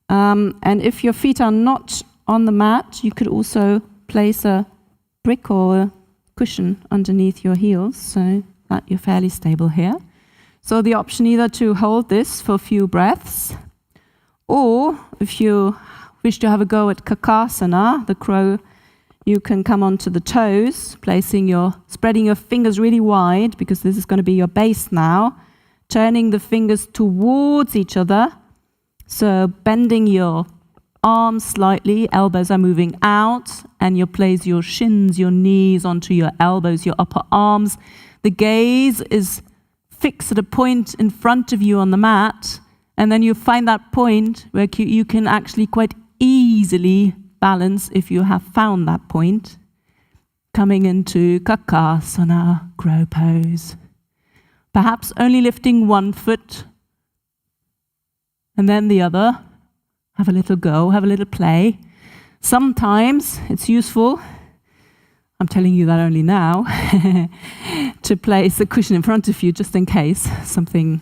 and if your feet are not on the mat, you could also place a brick or a cushion underneath your heels, so that you're fairly stable here. So the option either to hold this for a few breaths, or if you wish to have a go at Kakasana, the crow, you can come onto the toes, spreading your fingers really wide, because this is going to be your base now, turning the fingers towards each other, so bending your arms slightly, elbows are moving out, and you place your shins, your knees onto your elbows, your upper arms. The gaze is fixed at a point in front of you on the mat, and then you find that point where you can actually quite easily balance if you have found that point, coming into Kakasana, crow pose. Perhaps only lifting one foot and then the other. Have a little go, have a little play. Sometimes it's useful. I'm telling you that only now, to place a cushion in front of you just in case something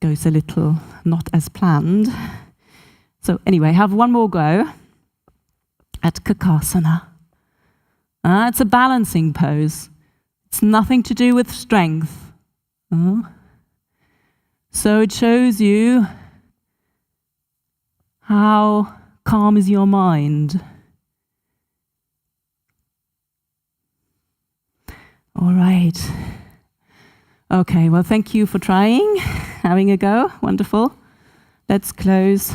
goes a little not as planned. So anyway, have one more go at Kakasana. It's a balancing pose. It's nothing to do with strength. So it shows you how calm is your mind. All right. Okay, well, thank you for trying, having a go. Wonderful. Let's close.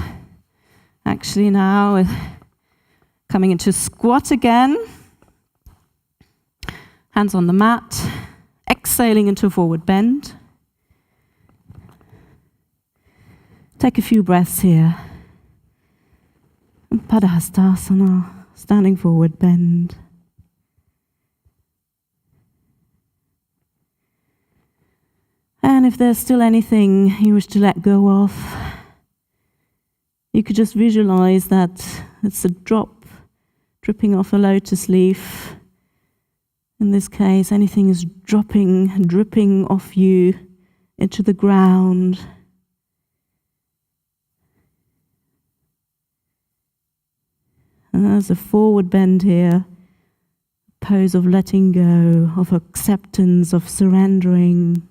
Actually, now with coming into squat again. Hands on the mat. Exhaling into forward bend. Take a few breaths here. Padahastasana, standing forward bend. And if there's still anything you wish to let go of, you could just visualize that it's a drop dripping off a lotus leaf. In this case, anything is dripping off you into the ground. And there's a forward bend here, a pose of letting go, of acceptance, of surrendering.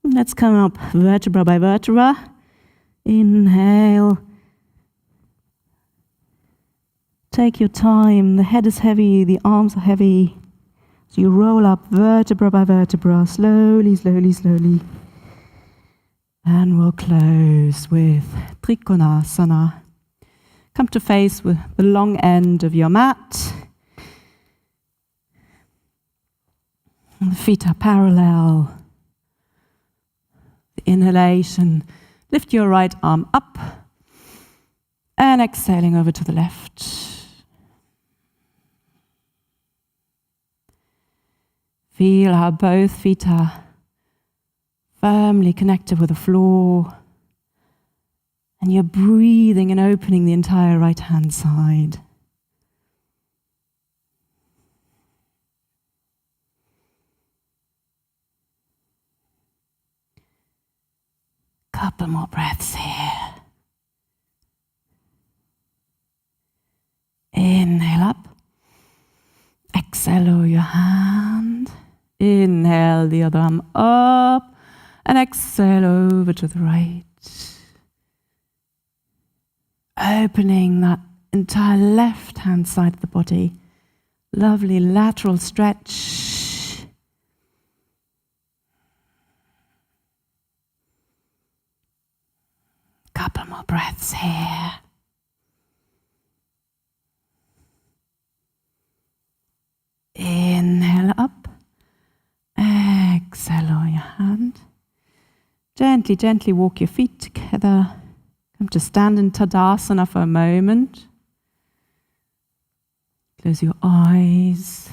Let's come up vertebra by vertebra. Inhale. Take your time. The head is heavy, the arms are heavy. So you roll up vertebra by vertebra, slowly, slowly, slowly. And we'll close with Trikonasana. Come to face with the long end of your mat. And the feet are parallel. The inhalation. Lift your right arm up. And exhaling over to the left. Feel how both feet are firmly connected with the floor. And you're breathing and opening the entire right hand side. Couple more breaths here. Inhale up. Exhale over your hand. Inhale the other arm up. And exhale over to the right. Opening that entire left hand side of the body. Lovely lateral stretch. Couple more breaths here. Inhale up. Exhale on your hand. Gently, gently walk your feet together. Come to stand in Tadasana for a moment. Close your eyes.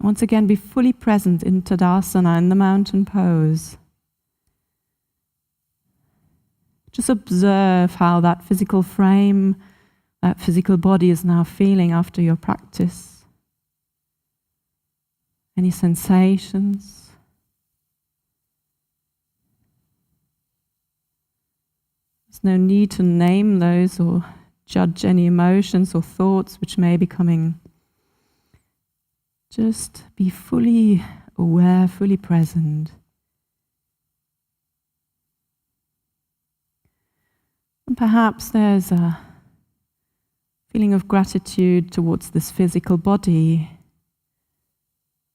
Once again, be fully present in Tadasana, in the mountain pose. Just observe how that physical frame, that physical body is now feeling after your practice. Any sensations? There's no need to name those or judge any emotions or thoughts which may be coming. Just be fully aware, fully present. And perhaps there's a feeling of gratitude towards this physical body,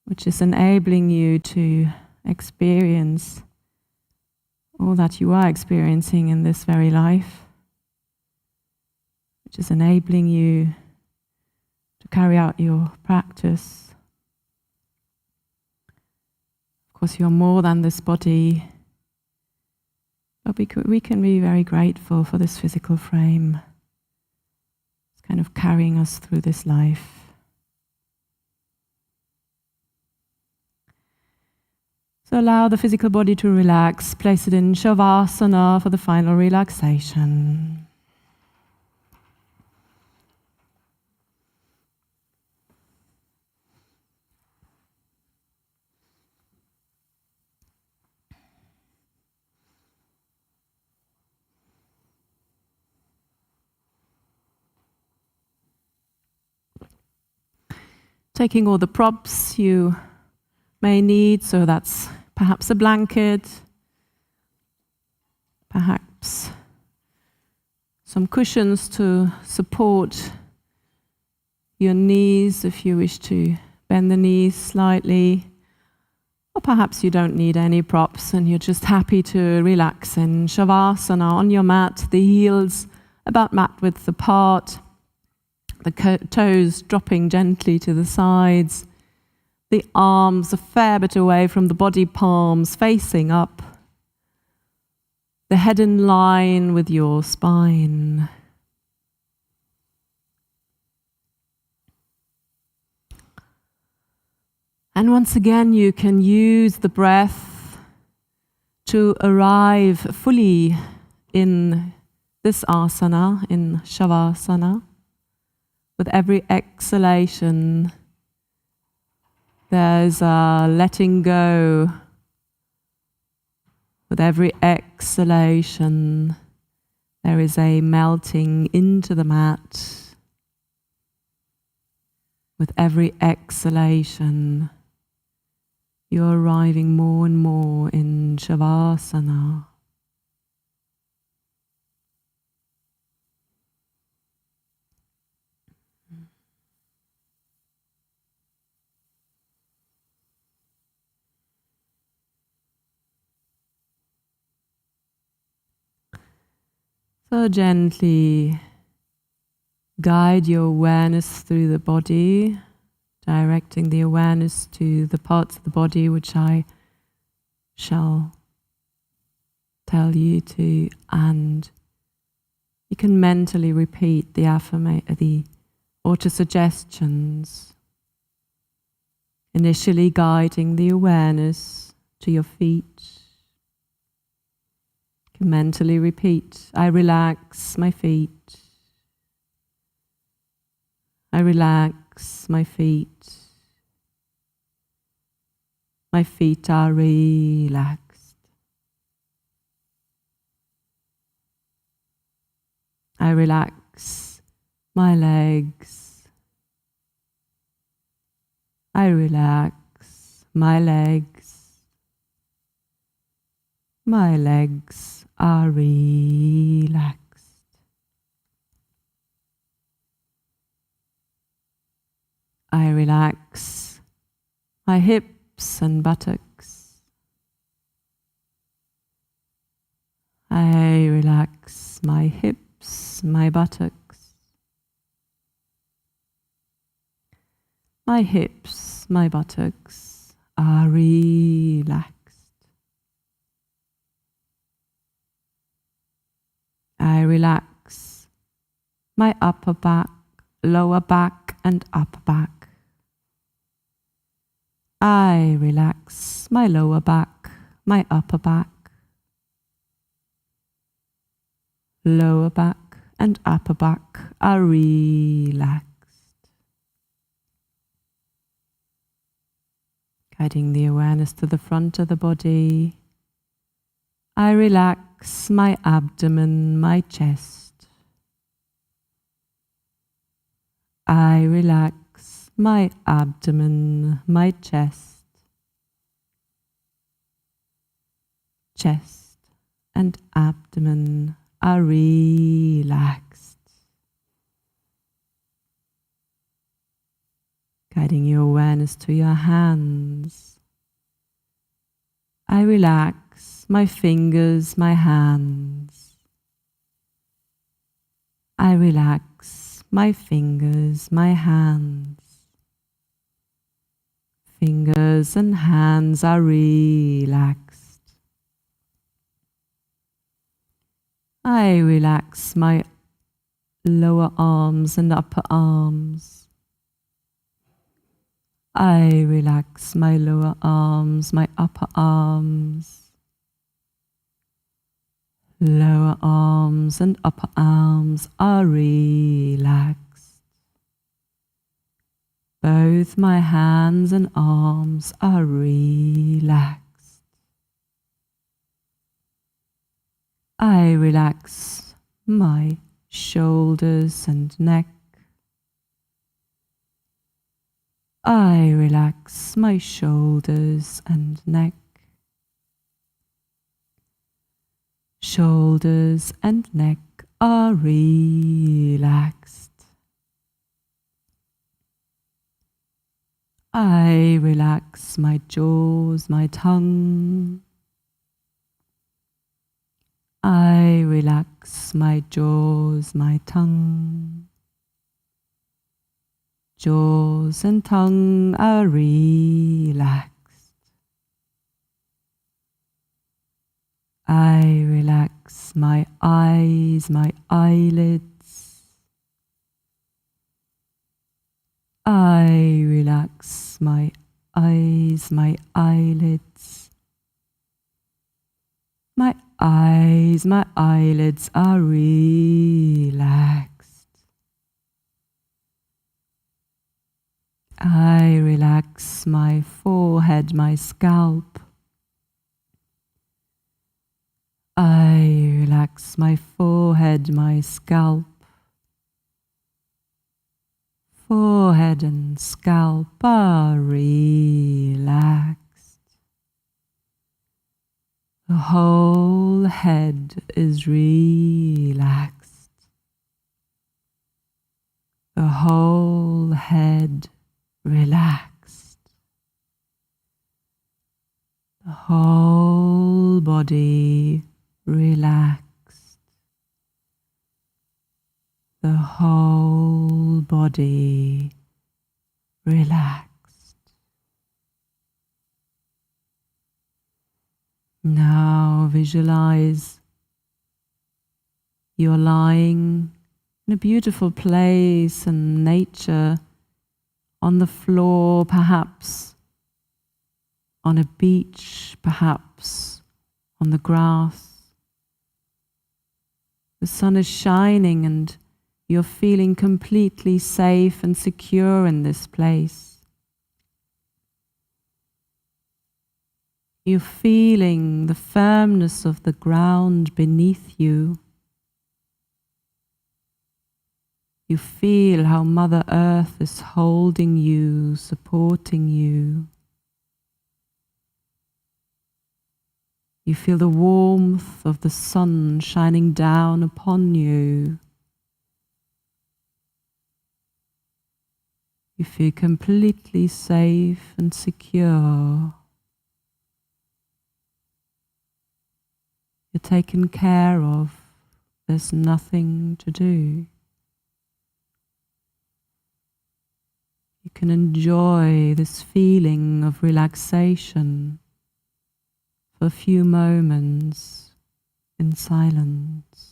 which is enabling you to experience all that you are experiencing in this very life, which is enabling you to carry out your practice. Of course, you're more than this body, but we can be very grateful for this physical frame. It's kind of carrying us through this life. So allow the physical body to relax. Place it in shavasana for the final relaxation. Taking all the props you may need, so that's perhaps a blanket, perhaps some cushions to support your knees if you wish to bend the knees slightly, or perhaps you don't need any props and you're just happy to relax in shavasana on your mat, the heels about mat width apart, the toes dropping gently to the sides, the arms a fair bit away from the body, palms facing up, the head in line with your spine. And once again, you can use the breath to arrive fully in this asana, in shavasana. With every exhalation, there's a letting go. With every exhalation, there is a melting into the mat. With every exhalation, you're arriving more and more in shavasana. So gently guide your awareness through the body, directing the awareness to the parts of the body which I shall tell you to, and you can mentally repeat the autosuggestions, initially guiding the awareness to your feet. Mentally repeat, I relax my feet. I relax my feet. My feet are relaxed. I relax my legs. I relax my legs. My legs are relaxed. I relax my hips and buttocks. I relax my hips, my buttocks. My hips, my buttocks are relaxed. I relax my upper back, lower back and upper back. I relax my lower back, my upper back. Lower back and upper back are relaxed. Guiding the awareness to the front of the body. I relax my abdomen, my chest. I relax my abdomen, my chest. Chest and abdomen are relaxed. Guiding your awareness to your hands. I relax my fingers, my hands. I relax my fingers, my hands. Fingers and hands are relaxed. I relax my lower arms and upper arms. I relax my lower arms, my upper arms. Lower arms and upper arms are relaxed. Both my hands and arms are relaxed. I relax my shoulders and neck. I relax my shoulders and neck. Shoulders and neck are relaxed. I relax my jaws, my tongue. I relax my jaws, my tongue. Jaws and tongue are relaxed. I relax my eyes, my eyelids. I relax my eyes, my eyelids. My eyes, my eyelids are relaxed. I relax my forehead, my scalp. I relax my forehead, my scalp. Forehead and scalp are relaxed. The whole head is relaxed. The whole head relaxed. The whole body relaxed. The whole body relaxed. Now visualize you're lying in a beautiful place and nature, on the floor perhaps, on a beach perhaps, on the grass. The sun is shining and you're feeling completely safe and secure in this place. You're feeling the firmness of the ground beneath you. You feel how Mother Earth is holding you, supporting you. You feel the warmth of the sun shining down upon you. You feel completely safe and secure. You're taken care of. There's nothing to do. You can enjoy this feeling of relaxation for a few moments in silence.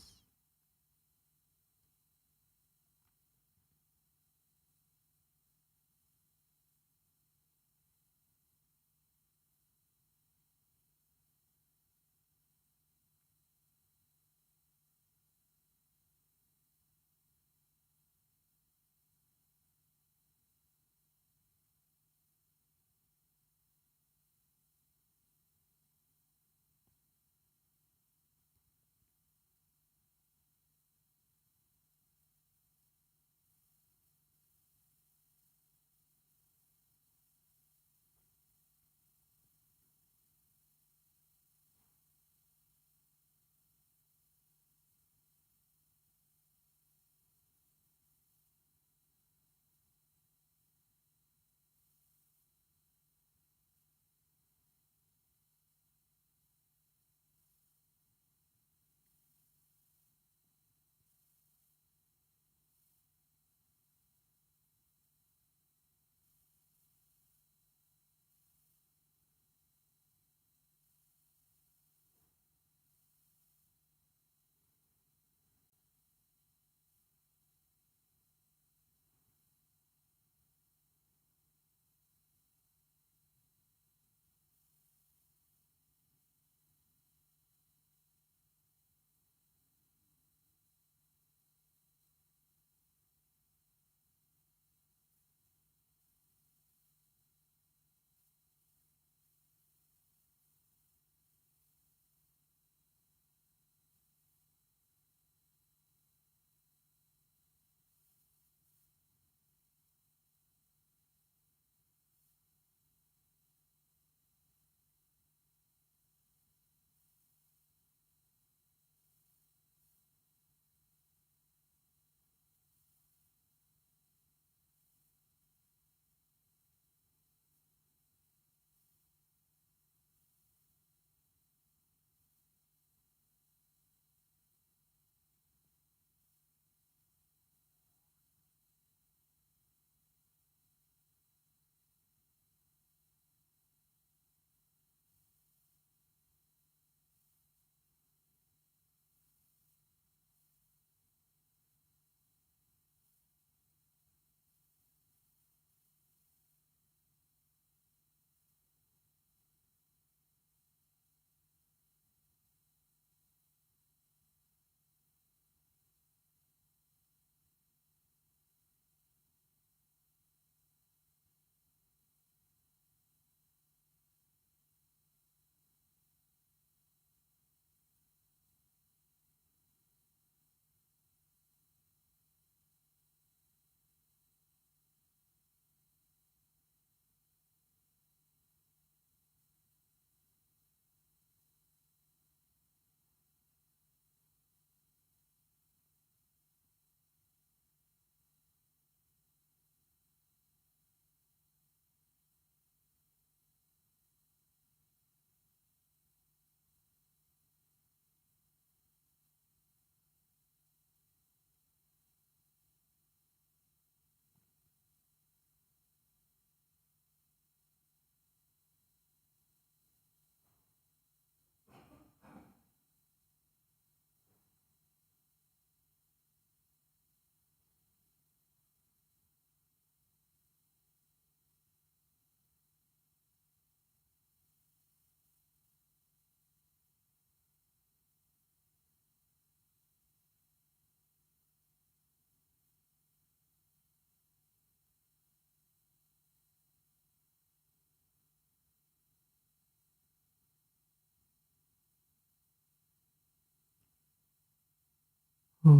Gently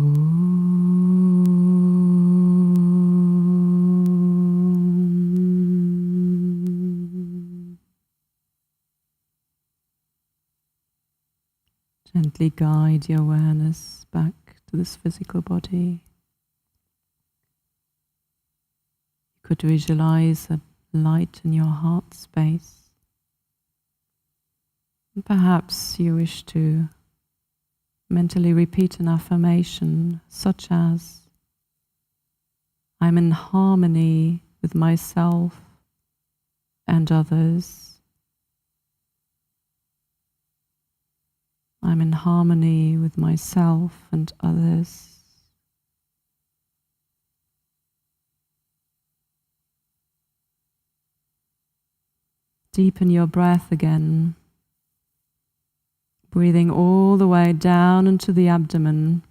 guide your awareness back to this physical body. You could visualize a light in your heart space. And perhaps you wish to mentally repeat an affirmation such as, I'm in harmony with myself and others. I'm in harmony with myself and others. Deepen your breath again, breathing all the way down into the abdomen,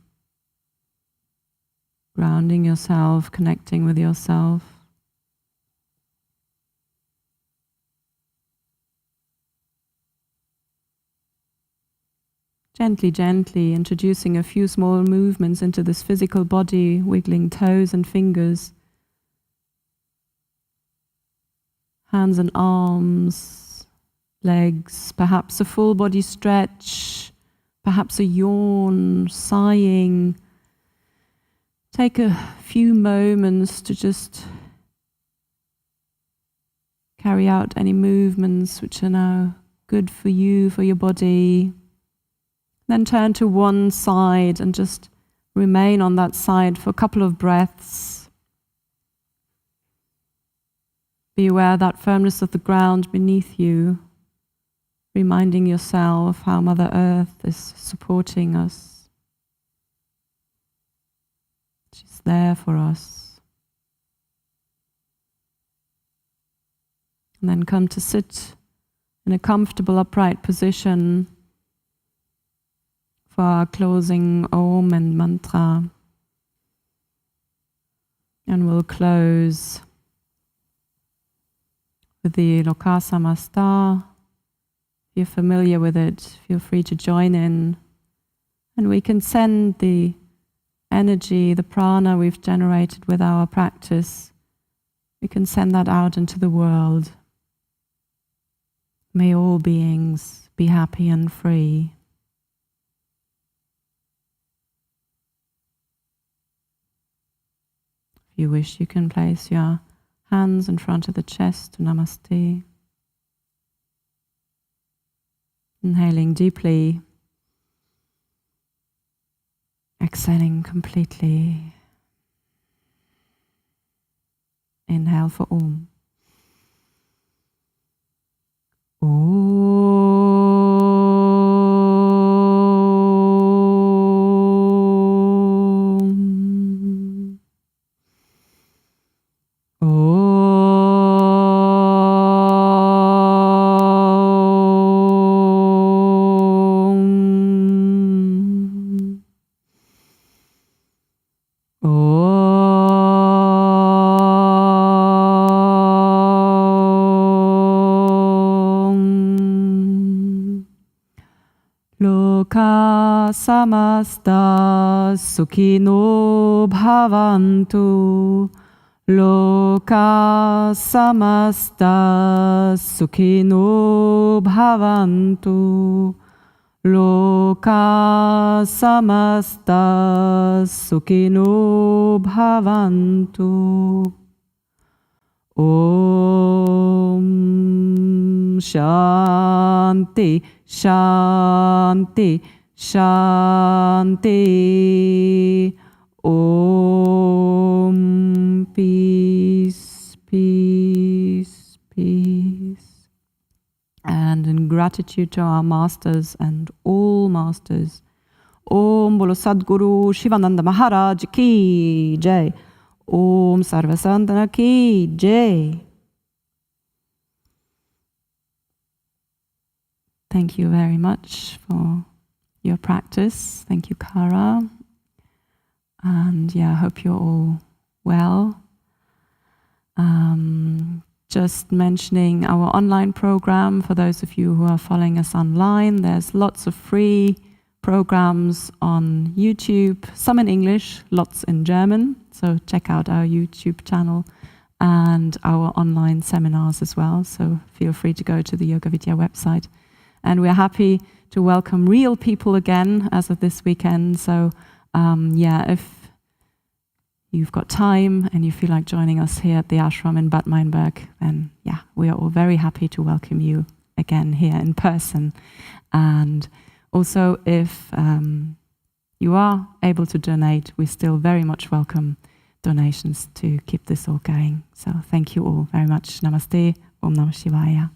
grounding yourself, connecting with yourself. Gently, gently introducing a few small movements into this physical body, wiggling toes and fingers, hands and arms, legs, perhaps a full body stretch, perhaps a yawn, sighing. Take a few moments to just carry out any movements which are now good for you, for your body. Then turn to one side and just remain on that side for a couple of breaths. Be aware of that firmness of the ground beneath you, reminding yourself how Mother Earth is supporting us. She's there for us. And then come to sit in a comfortable upright position for our closing Om and mantra. And we'll close with the Lokasamasta. If you're familiar with it, feel free to join in. And we can send the energy, the prana we've generated with our practice, we can send that out into the world. May all beings be happy and free. If you wish, you can place your hands in front of the chest to Namaste. Inhaling deeply, exhaling completely. Inhale for Om. Om. Samasta sukhino bhavantu. Loka samasta sukhino bhavantu. Loka samasta sukhino bhavantu. Om Shanti, Shanti, Shanti. Om peace, peace, peace. And in gratitude to our masters and all masters, Om Bolo Sadguru Shivananda Maharaj Ki Jai. Om Sarvasantana Ki Jai. Thank you very much for your practice. Thank you, Kara. And yeah, I hope you're all well. Just mentioning our online program for those of you who are following us online. There's lots of free programs on YouTube, some in English, lots in German. So check out our YouTube channel and our online seminars as well. So feel free to go to the Yoga Vidya website. And we're happy to welcome real people again as of this weekend. So if you've got time and you feel like joining us here at the ashram in Bad Meinberg, then we are all very happy to welcome you again here in person. And also, if you are able to donate, we still very much welcome donations to keep this all going. So thank you all very much. Namaste. Om Namah Shivaya.